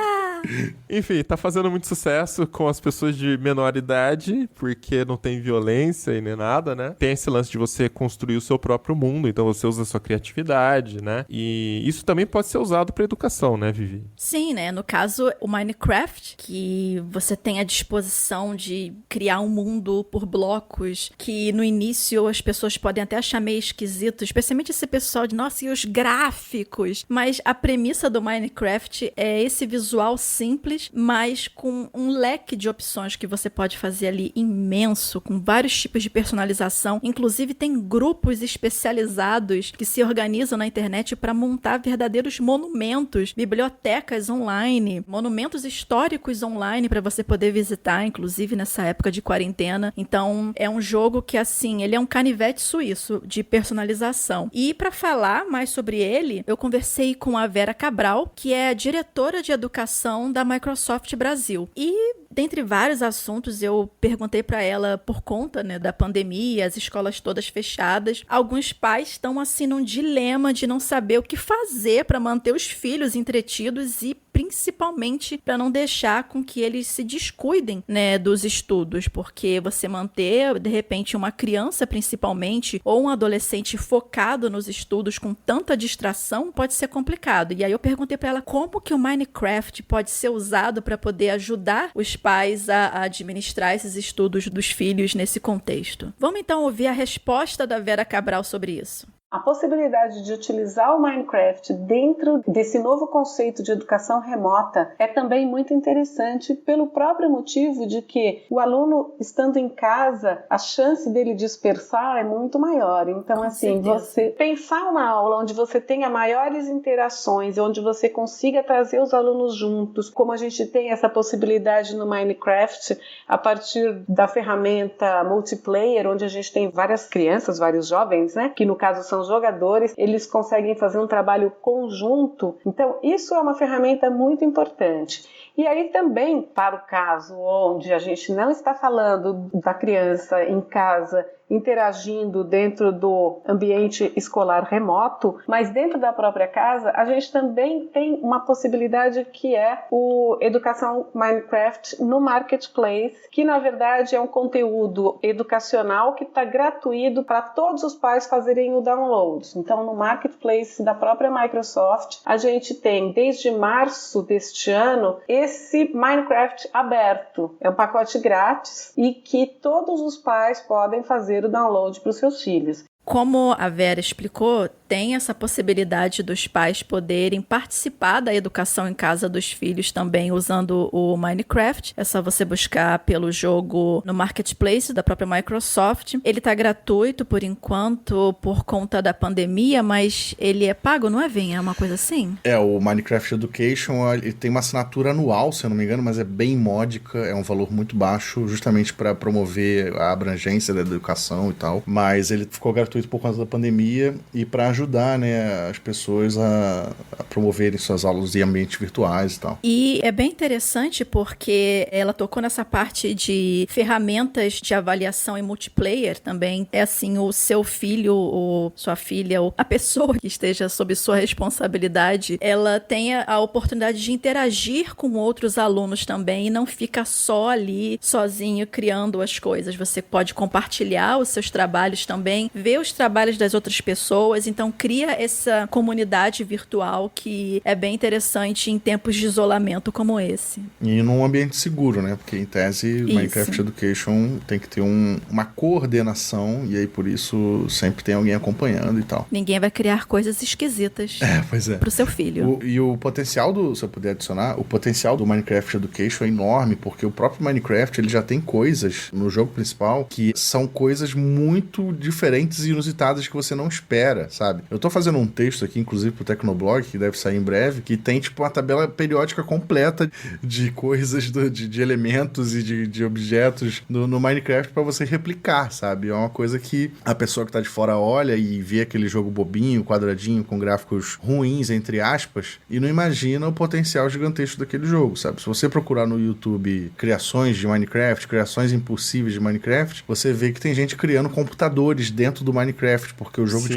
Enfim, tá fazendo muito sucesso com as pessoas de menor idade, porque não tem violência e nem nada, né? Tem esse lance de você construir o seu próprio mundo, então você usa a sua criatividade, né? E isso também pode ser usado para educação, né, Vivi? Sim, né? No caso, o Minecraft, que você tem a disposição de criar um mundo por blocos, que no início as pessoas podem até achar meio esquisito, especialmente esse pessoal de, nossa, e os gráficos? Mas a premissa do Minecraft é esse visual simples, mas com um leque de opções que você pode fazer ali imenso, com vários tipos de personalização. Inclusive, tem grupos especializados que se organizam na internet para montar verdadeiros monumentos, bibliotecas online, monumentos históricos online para você poder visitar, inclusive nessa época de quarentena. Então, é um jogo que, assim, ele é um canivete suíço de personalização. E para falar mais sobre ele, eu conversei com a Vera Cabral, que é a diretora de educação da Microsoft Brasil. E Dentre vários assuntos, eu perguntei para ela, por conta, né, da pandemia, as escolas todas fechadas, alguns pais estão assim num dilema de não saber o que fazer para manter os filhos entretidos e principalmente para não deixar com que eles se descuidem, né, dos estudos, porque você manter, de repente, uma criança principalmente, ou um adolescente focado nos estudos com tanta distração, pode ser complicado. E aí eu perguntei para ela como que o Minecraft pode ser usado para poder ajudar os pais a administrar esses estudos dos filhos nesse contexto. Vamos então ouvir a resposta da Vera Cabral sobre isso. A possibilidade de utilizar o Minecraft dentro desse novo conceito de educação remota é também muito interessante pelo próprio motivo de que o aluno, estando em casa, a chance dele dispersar é muito maior. Então, assim, você pensar uma aula onde você tenha maiores interações, onde você consiga trazer os alunos juntos, como a gente tem essa possibilidade no Minecraft, a partir da ferramenta multiplayer, onde a gente tem várias crianças, vários jovens, né, que no caso são jogadores, eles conseguem fazer um trabalho conjunto. Então, isso é uma ferramenta muito importante. E aí também, para o caso onde a gente não está falando da criança em casa interagindo dentro do ambiente escolar remoto, mas dentro da própria casa, a gente também tem uma possibilidade que é o Educação Minecraft no Marketplace, que na verdade é um conteúdo educacional que está gratuito para todos os pais fazerem o download. Então, no Marketplace da própria Microsoft, a gente tem, desde março deste ano, esse Minecraft aberto. É um pacote grátis e que todos os pais podem fazer o download para os seus filhos. Como a Vera explicou, tem essa possibilidade dos pais poderem participar da educação em casa dos filhos também usando o Minecraft. É só você buscar pelo jogo no Marketplace da própria Microsoft. Ele está gratuito por enquanto, por conta da pandemia, mas ele é pago, não é, Vinha? É uma coisa assim? O Minecraft Education, ele tem uma assinatura anual, se eu não me engano, mas é bem módica, é um valor muito baixo, justamente para promover a abrangência da educação e tal. Mas ele ficou gratuito por conta da pandemia e para ajudar, né, as pessoas a promoverem suas aulas em ambientes virtuais e tal. E é bem interessante porque ela tocou nessa parte de ferramentas de avaliação em multiplayer também. É assim, o seu filho ou sua filha ou a pessoa que esteja sob sua responsabilidade, ela tenha a oportunidade de interagir com outros alunos também e não fica só ali sozinho criando as coisas. Você pode compartilhar os seus trabalhos também, ver os trabalhos das outras pessoas, então cria essa comunidade virtual que é bem interessante em tempos de isolamento como esse. E num ambiente seguro, né? Porque em tese o Minecraft Education tem que ter uma coordenação e aí por isso sempre tem alguém acompanhando e tal. Ninguém vai criar coisas esquisitas pois é. Pro seu filho. E o potencial se eu puder adicionar, o potencial do Minecraft Education é enorme, porque o próprio Minecraft ele já tem coisas no jogo principal que são coisas muito diferentes e inusitadas que você não espera, sabe? Eu tô fazendo um texto aqui, inclusive pro Tecnoblog, que deve sair em breve, que tem tipo uma tabela periódica completa de coisas, de elementos e de objetos no Minecraft pra você replicar, sabe? É uma coisa que a pessoa que tá de fora olha e vê aquele jogo bobinho, quadradinho, com gráficos ruins, entre aspas, e não imagina o potencial gigantesco daquele jogo, sabe? Se você procurar no YouTube criações de Minecraft, criações impossíveis de Minecraft, você vê que tem gente criando computadores dentro do Minecraft, porque o jogo te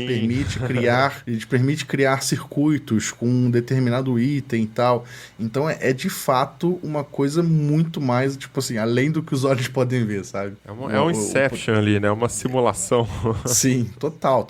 permite criar circuitos com um determinado item e tal. Então é de fato uma coisa muito mais, tipo assim, além do que os olhos podem ver, sabe? É um Inception ali, né? Uma simulação. Sim, total.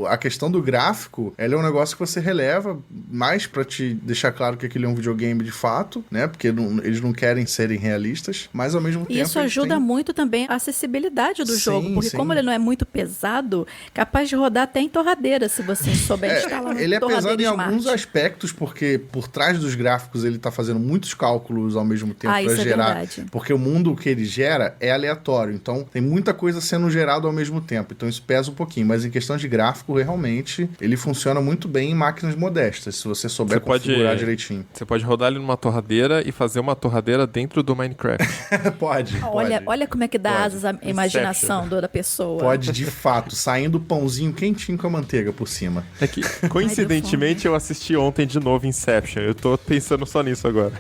A questão do gráfico, ela é um negócio que você releva mais pra te deixar claro que aquilo é um videogame de fato, né? Porque eles não querem serem realistas, mas ao mesmo tempo... Isso ajuda muito também a acessibilidade do jogo, porque como ele não é muito pesado, capaz de rodar até em torradeira, se você souber instalar ele é pesado em Smart. alguns aspectos, porque por trás dos gráficos ele tá fazendo muitos cálculos ao mesmo tempo pra gerar. Porque o mundo que ele gera é aleatório, então tem muita coisa sendo gerada ao mesmo tempo, então isso pesa um pouquinho, mas em questão de gráfico, realmente, ele funciona muito bem em máquinas modestas, se você souber configurar direitinho. Você pode rodar ele numa torradeira e fazer uma torradeira dentro do Minecraft. Pode. Olha como é que dá asas à imaginação da pessoa. Pode, de fato, saindo pãozinho quentinho com a manteiga por cima. É que, coincidentemente, eu assisti ontem de novo Inception. Eu tô pensando só nisso agora.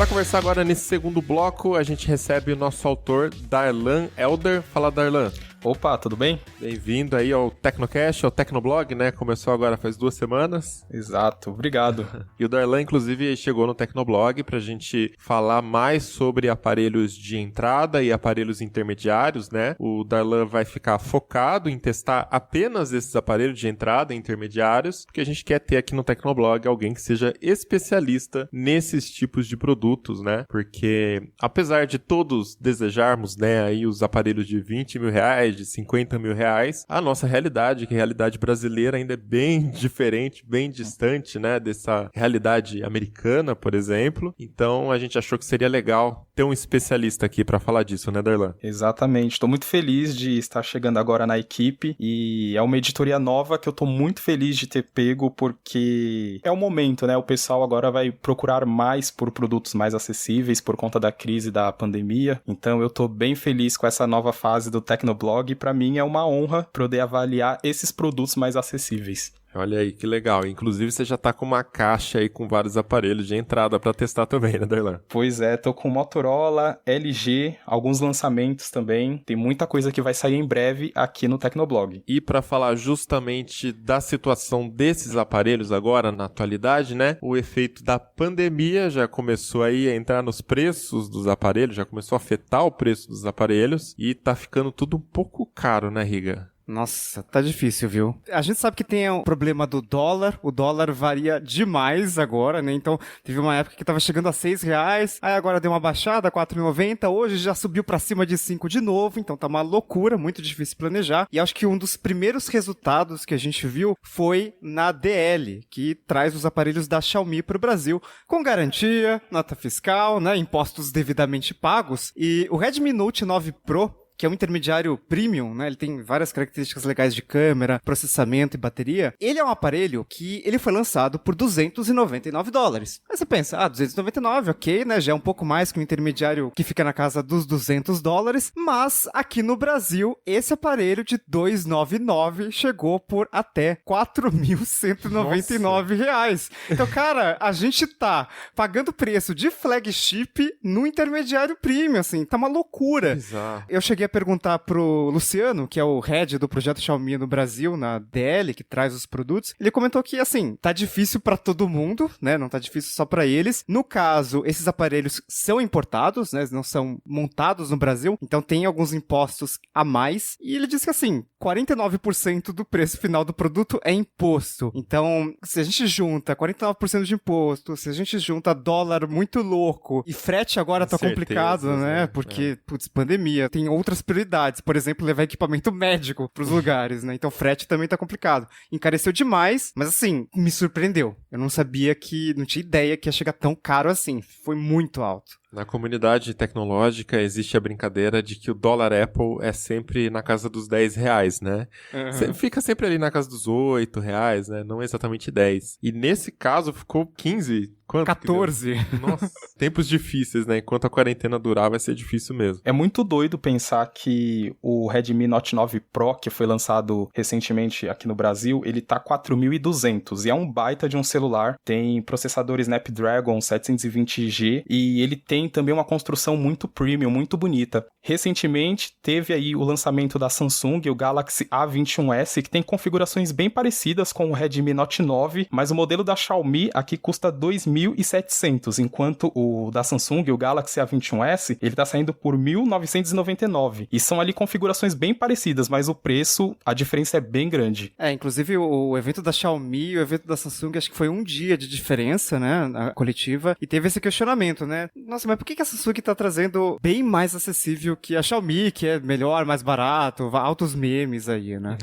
Para conversar agora nesse segundo bloco, a gente recebe o nosso autor, Darlan Elder. Fala, Darlan. Opa, tudo bem? Bem-vindo aí ao Tecnocast, ao Tecnoblog, né? Começou agora faz 2 semanas. Exato, obrigado. E o Darlan, inclusive, chegou no Tecnoblog pra gente falar mais sobre aparelhos de entrada e aparelhos intermediários, né? O Darlan vai ficar focado em testar apenas esses aparelhos de entrada e intermediários, porque a gente quer ter aqui no Tecnoblog alguém que seja especialista nesses tipos de produtos, né? Porque, apesar de todos desejarmos, né, aí os aparelhos de 20 mil reais, de 50 mil reais, a nossa realidade, que a realidade brasileira ainda é bem diferente, bem distante, né, dessa realidade americana, por exemplo. Então, a gente achou que seria legal ter um especialista aqui para falar disso, né, Darlan? Exatamente. Estou muito feliz de estar chegando agora na equipe e é uma editoria nova que eu estou muito feliz de ter pego porque é o momento, né? O pessoal agora vai procurar mais por produtos mais acessíveis por conta da crise da pandemia. Então, eu estou bem feliz com essa nova fase do Tecnoblog e para mim é uma honra poder avaliar esses produtos mais acessíveis. Olha aí, que legal. Inclusive, você já tá com uma caixa aí com vários aparelhos de entrada para testar também, né, Darlan? Pois é, tô com Motorola, LG, alguns lançamentos também. Tem muita coisa que vai sair em breve aqui no Tecnoblog. E para falar justamente da situação desses aparelhos agora, na atualidade, né? O efeito da pandemia já começou aí a entrar nos preços dos aparelhos, já começou a afetar o preço dos aparelhos e tá ficando tudo um pouco caro, né, Riga? Nossa, tá difícil, viu? A gente sabe que tem o problema do dólar, o dólar varia demais agora, né? Então, teve uma época que tava chegando a R$6, aí agora deu uma baixada, 4,90, hoje já subiu pra cima de 5 de novo, então tá uma loucura, muito difícil planejar. E acho que um dos primeiros resultados que a gente viu foi na DL, que traz os aparelhos da Xiaomi pro Brasil, com garantia, nota fiscal, né? Impostos devidamente pagos. E o Redmi Note 9 Pro, que é um intermediário premium, né? Ele tem várias características legais de câmera, processamento e bateria. Ele é um aparelho que ele foi lançado por $299. Aí você pensa, $299, ok, né? Já é um pouco mais que um intermediário que fica na casa dos $200, mas aqui no Brasil, esse aparelho de $299 chegou por até R$4.199. Então, cara, a gente tá pagando preço de flagship no intermediário premium, assim, tá uma loucura. Exato. Eu cheguei a perguntar pro Luciano, que é o head do projeto Xiaomi no Brasil, na DL, que traz os produtos. Ele comentou que, assim, tá difícil pra todo mundo, né? Não tá difícil só pra eles. No caso, esses aparelhos são importados, né? Eles não são montados no Brasil, então tem alguns impostos a mais. E ele disse que, assim, 49% do preço final do produto é imposto. Então, se a gente junta 49% de imposto, se a gente junta dólar muito louco, e frete agora tá complicado, né? Porque, putz, pandemia, tem outras prioridades, por exemplo, levar equipamento médico pros lugares, né? Então frete também tá complicado. Encareceu demais, mas assim, me surpreendeu. Eu não sabia não tinha ideia que ia chegar tão caro assim. Foi muito alto. Na comunidade tecnológica existe a brincadeira de que o dólar Apple é sempre na casa dos R$10, né? Uhum. Fica sempre ali na casa dos R$8, né? Não exatamente 10. E nesse caso ficou 15. Quanto? 14. Nossa, tempos difíceis, né? Enquanto a quarentena durar, vai ser difícil mesmo. É muito doido pensar que o Redmi Note 9 Pro, que foi lançado recentemente aqui no Brasil, ele tá 4.200 e é um baita de um celular. Tem processador Snapdragon 720G e ele tem também uma construção muito premium, muito bonita. Recentemente teve aí o lançamento da Samsung, o Galaxy A21s, que tem configurações bem parecidas com o Redmi Note 9, mas o modelo da Xiaomi aqui custa 2.700, enquanto o da Samsung, o Galaxy A21s, ele tá saindo por 1.999. E são ali configurações bem parecidas, mas o preço, a diferença é bem grande. Inclusive o evento da Xiaomi e o evento da Samsung, acho que foi um dia de diferença, né, na coletiva, e teve esse questionamento, né? Nossa, mas por que a Samsung tá trazendo bem mais acessível que a Xiaomi, que é melhor, mais barato, altos memes aí, né?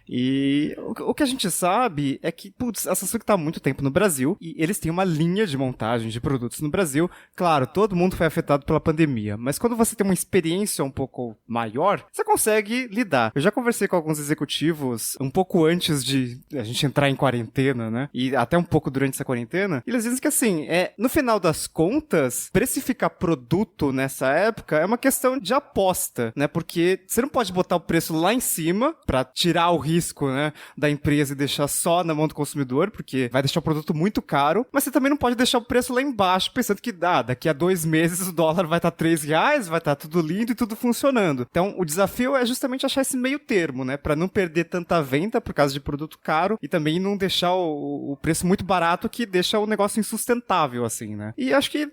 E o que a gente sabe é que, putz, a Samsung tá há muito tempo no Brasil e eles têm uma linha de montagem de produtos no Brasil. Claro, todo mundo foi afetado pela pandemia, mas quando você tem uma experiência um pouco maior, você consegue lidar. Eu já conversei com alguns executivos um pouco antes de a gente entrar em quarentena, né? E até um pouco durante essa quarentena. E eles dizem que, assim, no final das contas, precificar produto nessa época é uma questão de aposta, né? Porque você não pode botar o preço lá em cima pra tirar o risco, né, da empresa e deixar só na mão do consumidor, porque vai deixar o produto muito caro, mas você também não pode pode deixar o preço lá embaixo, pensando que daqui a 2 meses o dólar vai estar R$3, vai estar tudo lindo e tudo funcionando. Então, o desafio é justamente achar esse meio termo, né? Pra não perder tanta venda por causa de produto caro e também não deixar o preço muito barato que deixa o negócio insustentável, assim, né? E acho que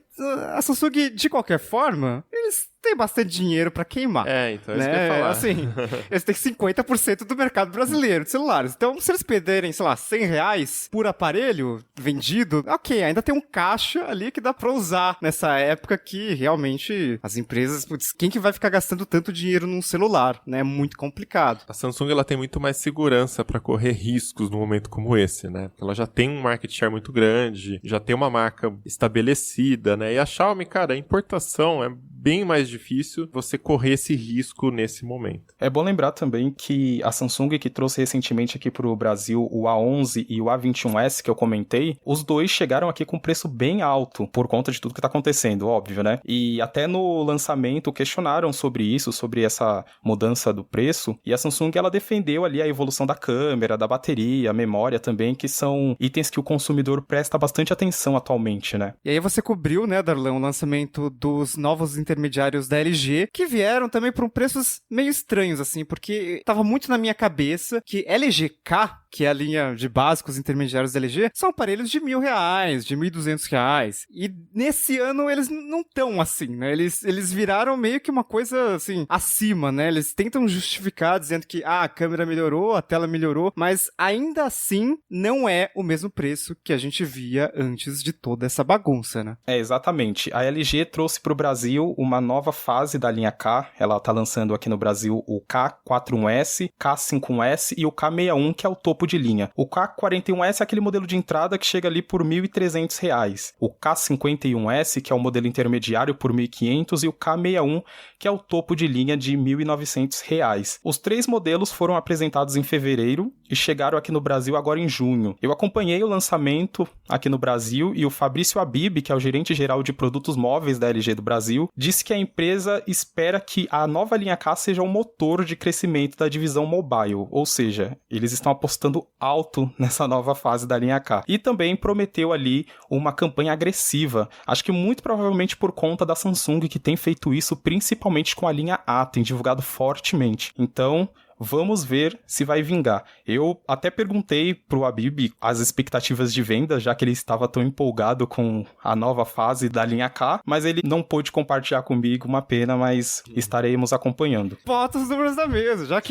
a Samsung, de qualquer forma, eles têm bastante dinheiro pra queimar. Então é isso que eu ia falar. Assim, eles têm 50% do mercado brasileiro de celulares. Então, se eles perderem, sei lá, R$100 por aparelho vendido, ok, ainda tem um caixa ali que dá pra usar nessa época que realmente as empresas, putz, quem que vai ficar gastando tanto dinheiro num celular, né? É muito complicado. A Samsung, ela tem muito mais segurança pra correr riscos num momento como esse, né? Ela já tem um market share muito grande, já tem uma marca estabelecida, né? E a Xiaomi, cara, a importação é bem mais difícil você correr esse risco nesse momento. É bom lembrar também que a Samsung, que trouxe recentemente aqui pro Brasil o A11 e o A21S que eu comentei, os dois chegaram aqui com preço bem alto, por conta de tudo que tá acontecendo, óbvio, né? E até no lançamento questionaram sobre isso, sobre essa mudança do preço, e a Samsung, ela defendeu ali a evolução da câmera, da bateria, a memória também, que são itens que o consumidor presta bastante atenção atualmente, né? E aí você cobriu, né, Darlan, o lançamento dos novos intermediários da LG, que vieram também por preços meio estranhos, assim, porque tava muito na minha cabeça que LG-K, que é a linha de básicos intermediários da LG, são aparelhos de R$1.000, de R$1.200. E nesse ano eles não tão assim, né? Eles viraram meio que uma coisa, assim, acima, né? Eles tentam justificar dizendo que, a câmera melhorou, a tela melhorou, mas ainda assim não é o mesmo preço que a gente via antes de toda essa bagunça, né? Exatamente. A LG trouxe pro Brasil uma nova fase da linha K. Ela tá lançando aqui no Brasil o K41S, K51S e o K61, que é o topo de linha. O K41S é aquele modelo de entrada que chega ali por R$1.300. O K51S, que é o modelo intermediário, por R$1.500, e o K61, que é o topo de linha de R$1.900. Os 3 modelos foram apresentados em fevereiro e chegaram aqui no Brasil agora em junho. Eu acompanhei o lançamento aqui no Brasil e o Fabrício Habib, que é o gerente geral de produtos móveis da LG do Brasil, disse que a empresa espera que a nova linha K seja o motor de crescimento da divisão mobile, ou seja, eles estão apostando alto nessa nova fase da linha K. E também prometeu ali uma campanha agressiva, acho que muito provavelmente por conta da Samsung, que tem feito isso principalmente com a linha A, tem divulgado fortemente. Então, vamos ver se vai vingar. Eu até perguntei pro Habib as expectativas de venda, já que ele estava tão empolgado com a nova fase da linha K, mas ele não pôde compartilhar comigo, uma pena, mas estaremos acompanhando. Bota os números da mesa, já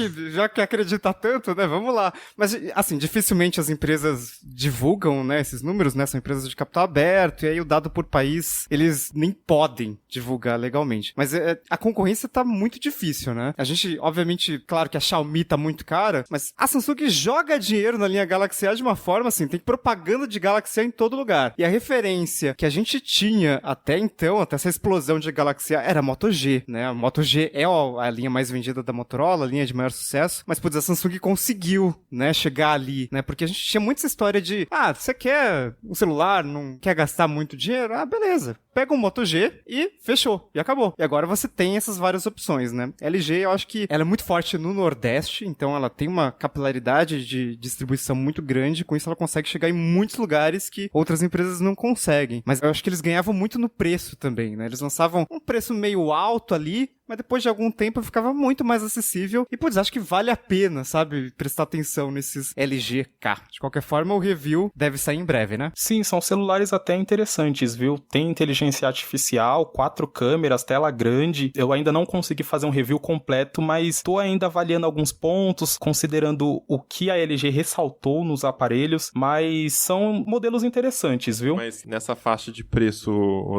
que acredita tanto, né? Vamos lá. Mas, assim, dificilmente as empresas divulgam, né, esses números, né? São empresas de capital aberto, e aí o dado por país, eles nem podem divulgar legalmente. Mas a concorrência tá muito difícil, né? A gente, obviamente, claro que a Xiaomi tá muito cara, mas a Samsung joga dinheiro na linha Galaxy A de uma forma assim, tem propaganda de Galaxy A em todo lugar. E a referência que a gente tinha até então, até essa explosão de Galaxy A, era a Moto G, né? A Moto G é a linha mais vendida da Motorola, a linha de maior sucesso, mas, putz, a Samsung conseguiu, né, chegar ali, né? Porque a gente tinha muito essa história de, você quer um celular, não quer gastar muito dinheiro? Beleza. Pega um Moto G e fechou. E acabou. E agora você tem essas várias opções, né? LG, eu acho que ela é muito forte no Nordeste, então ela tem uma capilaridade de distribuição muito grande. Com isso, ela consegue chegar em muitos lugares que outras empresas não conseguem. Mas eu acho que eles ganhavam muito no preço também, né? Eles lançavam um preço meio alto ali, mas depois de algum tempo ficava muito mais acessível. E, putz, acho que vale a pena, sabe, prestar atenção nesses LG-K. De qualquer forma, o review deve sair em breve, né? Sim, são celulares até interessantes, viu? Tem inteligência artificial, 4 câmeras, tela grande. Eu ainda não consegui fazer um review completo, mas tô ainda avaliando alguns pontos, considerando o que a LG ressaltou nos aparelhos, mas são modelos interessantes, viu? Mas nessa faixa de preço,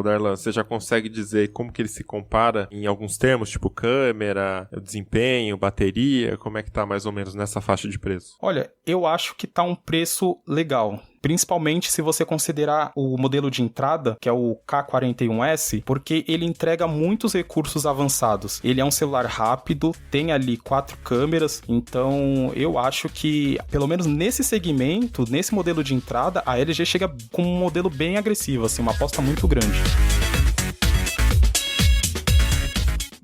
Darlan, você já consegue dizer como que ele se compara em alguns termos? Tipo câmera, desempenho, bateria, como é que tá mais ou menos nessa faixa de preço? Olha, eu acho que tá um preço legal. Principalmente se você considerar o modelo de entrada, que é o K41S, porque ele entrega muitos recursos avançados. Ele é um celular rápido, tem ali 4 câmeras, então eu acho que, pelo menos nesse segmento, nesse modelo de entrada, a LG chega com um modelo bem agressivo, assim, uma aposta muito grande.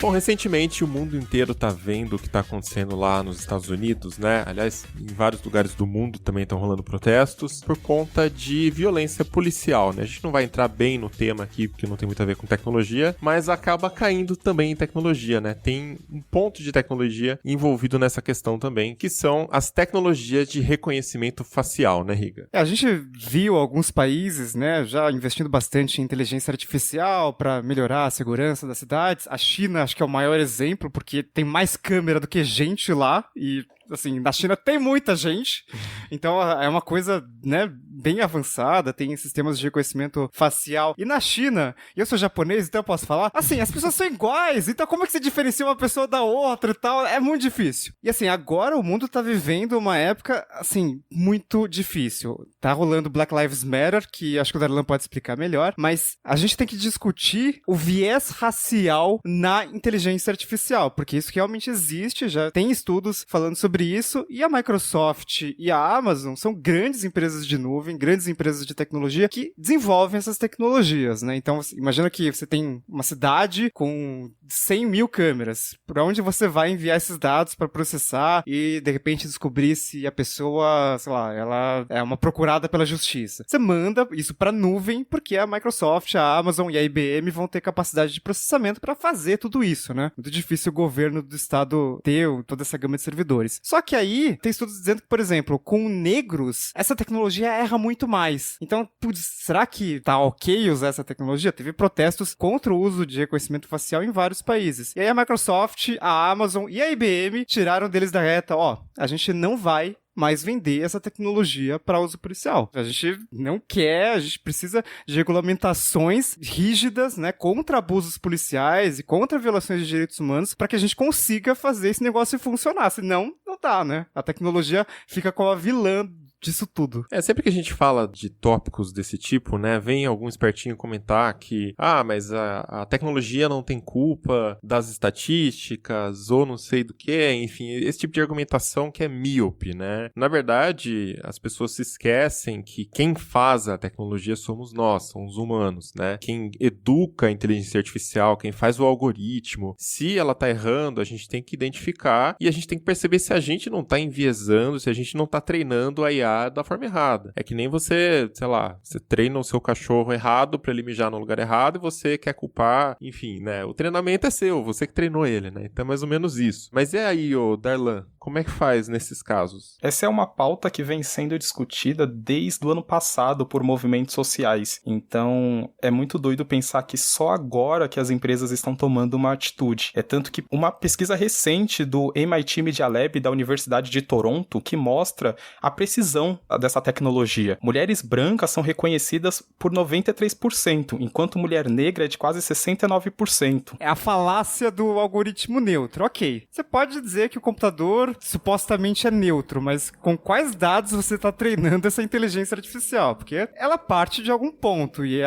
Bom, recentemente o mundo inteiro tá vendo o que tá acontecendo lá nos Estados Unidos, né? Aliás, em vários lugares do mundo também estão rolando protestos por conta de violência policial, né? A gente não vai entrar bem no tema aqui, porque não tem muito a ver com tecnologia, mas acaba caindo também em tecnologia, né? Tem um ponto de tecnologia envolvido nessa questão também, que são as tecnologias de reconhecimento facial, né, Riga? A gente viu alguns países, né, já investindo bastante em inteligência artificial para melhorar a segurança das cidades. A China, acho que é o maior exemplo, porque tem mais câmera do que gente lá e assim, na China tem muita gente, então é uma coisa, né, bem avançada, tem sistemas de reconhecimento facial. E na China, eu sou japonês, então eu posso falar, assim, as pessoas são iguais, então como é que você diferencia uma pessoa da outra e tal? É muito difícil. E assim, agora o mundo tá vivendo uma época, assim, muito difícil. Tá rolando Black Lives Matter, que acho que o Darlan pode explicar melhor, mas a gente tem que discutir o viés racial na inteligência artificial, porque isso realmente existe, já tem estudos falando sobre isso, e a Microsoft e a Amazon são grandes empresas de nuvem, grandes empresas de tecnologia que desenvolvem essas tecnologias, né? Então, imagina que você tem uma cidade com 100 mil câmeras. Para onde você vai enviar esses dados para processar e, de repente, descobrir se a pessoa, sei lá, ela é uma procurada pela justiça? Você manda isso para nuvem, porque a Microsoft, a Amazon e a IBM vão ter capacidade de processamento para fazer tudo isso, né? Muito difícil o governo do estado ter toda essa gama de servidores. Só que aí, tem estudos dizendo que, por exemplo, com negros, essa tecnologia erra muito mais. Então, putz, será que tá ok usar essa tecnologia? Teve protestos contra o uso de reconhecimento facial em vários países. E aí a Microsoft, a Amazon e a IBM tiraram deles da reta, a gente não vai mais vender essa tecnologia para uso policial. A gente não quer, a gente precisa de regulamentações rígidas, né, contra abusos policiais e contra violações de direitos humanos para que a gente consiga fazer esse negócio funcionar. Senão, não dá, né? A tecnologia fica com a vilã disso tudo. Sempre que a gente fala de tópicos desse tipo, né, vem algum espertinho comentar que, mas a tecnologia não tem culpa das estatísticas, ou não sei do que, enfim, esse tipo de argumentação que é míope, né? Na verdade, as pessoas se esquecem que quem faz a tecnologia somos nós, são os humanos, né? Quem educa a inteligência artificial, quem faz o algoritmo, se ela tá errando, a gente tem que identificar e a gente tem que perceber se a gente não tá enviesando, se a gente não tá treinando a IA da forma errada. É que nem você, sei lá, você treina o seu cachorro errado pra ele mijar no lugar errado e você quer culpar, enfim, né? O treinamento é seu, você que treinou ele, né? Então é mais ou menos isso. Mas é aí, Darlan, como é que faz nesses casos? Essa é uma pauta que vem sendo discutida desde o ano passado por movimentos sociais. Então, é muito doido pensar que só agora que as empresas estão tomando uma atitude. É tanto que uma pesquisa recente do MIT Media Lab da Universidade de Toronto que mostra a precisão dessa tecnologia. Mulheres brancas são reconhecidas por 93%, enquanto mulher negra é de quase 69%. É a falácia do algoritmo neutro. Ok, você pode dizer que o computador supostamente é neutro, mas com quais dados você está treinando essa inteligência artificial? Porque ela parte de algum ponto e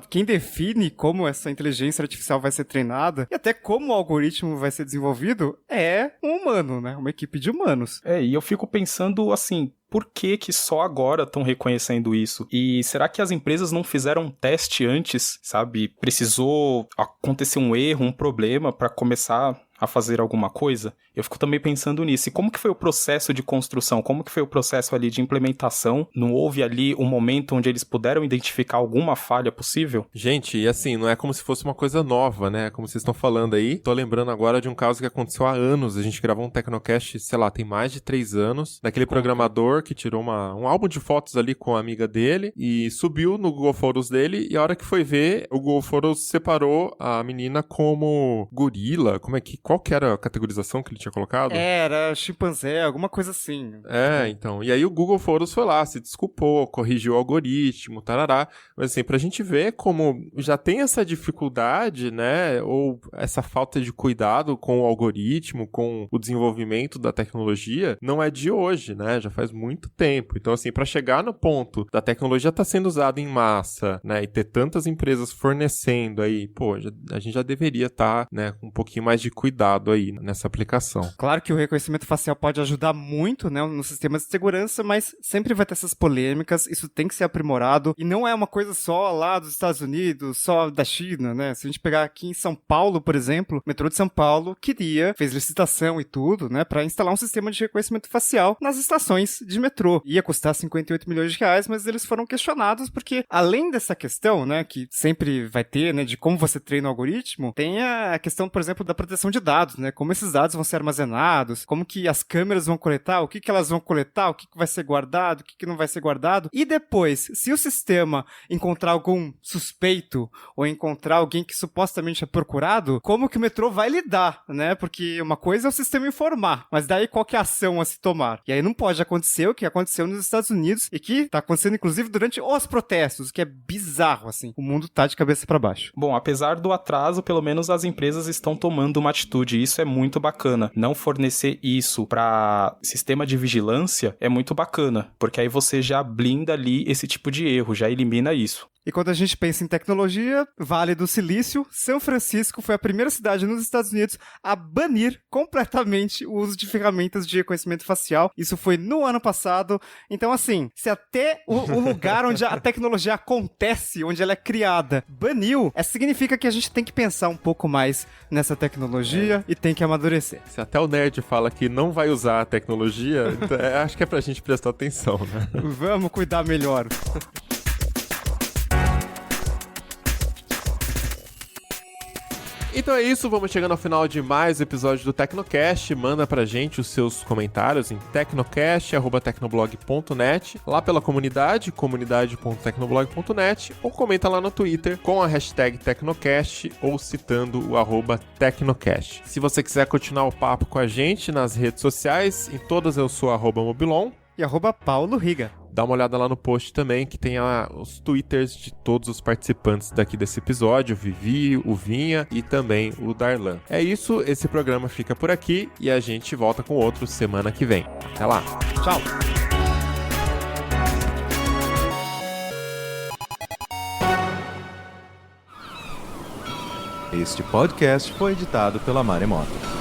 quem define como essa inteligência artificial vai ser treinada e até como o algoritmo vai ser desenvolvido é um humano, né? Uma equipe de humanos. E eu fico pensando assim, por que só agora estão reconhecendo isso? E será que as empresas não fizeram um teste antes, sabe? Precisou acontecer um erro, um problema para começar a fazer alguma coisa? Eu fico também pensando nisso. E como que foi o processo de construção? Como que foi o processo ali de implementação? Não houve ali um momento onde eles puderam identificar alguma falha possível? Gente, e assim, não é como se fosse uma coisa nova, né? Como vocês estão falando aí. Tô lembrando agora de um caso que aconteceu há anos. A gente gravou um Tecnocast, sei lá, tem mais de 3 anos, daquele programador que tirou um álbum de fotos ali com a amiga dele e subiu no Google Photos dele e a hora que foi ver, o Google Photos separou a menina como gorila. Qual que era a categorização que ele tinha colocado? Era chimpanzé, alguma coisa assim. Então. E aí o Google Photos foi lá, se desculpou, corrigiu o algoritmo, tarará. Mas assim, pra gente ver como já tem essa dificuldade, né, ou essa falta de cuidado com o algoritmo, com o desenvolvimento da tecnologia, não é de hoje, né, já faz muito tempo. Então assim, pra chegar no ponto da tecnologia estar sendo usada em massa, né, e ter tantas empresas fornecendo aí, a gente já deveria estar, né, com um pouquinho mais de cuidado cuidado aí nessa aplicação. Claro que o reconhecimento facial pode ajudar muito, né, no sistema de segurança, mas sempre vai ter essas polêmicas, isso tem que ser aprimorado, e não é uma coisa só lá dos Estados Unidos, só da China, né? Se a gente pegar aqui em São Paulo, por exemplo, o metrô de São Paulo fez licitação e tudo, né, para instalar um sistema de reconhecimento facial nas estações de metrô. Ia custar 58 milhões de reais, mas eles foram questionados porque, além dessa questão, né, que sempre vai ter, né, de como você treina o algoritmo, tem a questão, por exemplo, da proteção de dados, né, como esses dados vão ser armazenados, como que as câmeras vão coletar, o que elas vão coletar, o que vai ser guardado, o que não vai ser guardado. E depois, se o sistema encontrar algum suspeito ou encontrar alguém que supostamente é procurado, como que o metrô vai lidar, né? Porque uma coisa é o sistema informar, mas daí qual que é a ação a se tomar? E aí não pode acontecer o que aconteceu nos Estados Unidos e que tá acontecendo inclusive durante os protestos, que é bizarro, assim. O mundo tá de cabeça para baixo. Bom, apesar do atraso, pelo menos as empresas estão tomando uma atitude, e isso é muito bacana. Não fornecer isso para sistema de vigilância é muito bacana, porque aí você já blinda ali esse tipo de erro, já elimina isso. E quando a gente pensa em tecnologia, Vale do Silício, São Francisco foi a primeira cidade nos Estados Unidos a banir completamente o uso de ferramentas de reconhecimento facial. Isso foi no ano passado. Então, assim, se até o lugar onde a tecnologia acontece, onde ela é criada, baniu, significa que a gente tem que pensar um pouco mais nessa tecnologia e tem que amadurecer. Se até o nerd fala que não vai usar a tecnologia, então, acho que é pra gente prestar atenção, né? Vamos cuidar melhor. Então é isso, vamos chegando ao final de mais um episódio do Tecnocast. Manda pra gente os seus comentários em tecnocast@tecnoblog.net, lá pela comunidade.tecnoblog.net, ou comenta lá no Twitter com a hashtag Tecnocast ou citando o @Tecnocast. Se você quiser continuar o papo com a gente nas redes sociais, em todas eu sou @Mobilon e @Paulo Riga. Dá uma olhada lá no post também, que tem os twitters de todos os participantes daqui desse episódio, o Vivi, o Vinha e também o Darlan. É isso, esse programa fica por aqui e a gente volta com outro semana que vem. Até lá. Tchau. Este podcast foi editado pela Maremoto.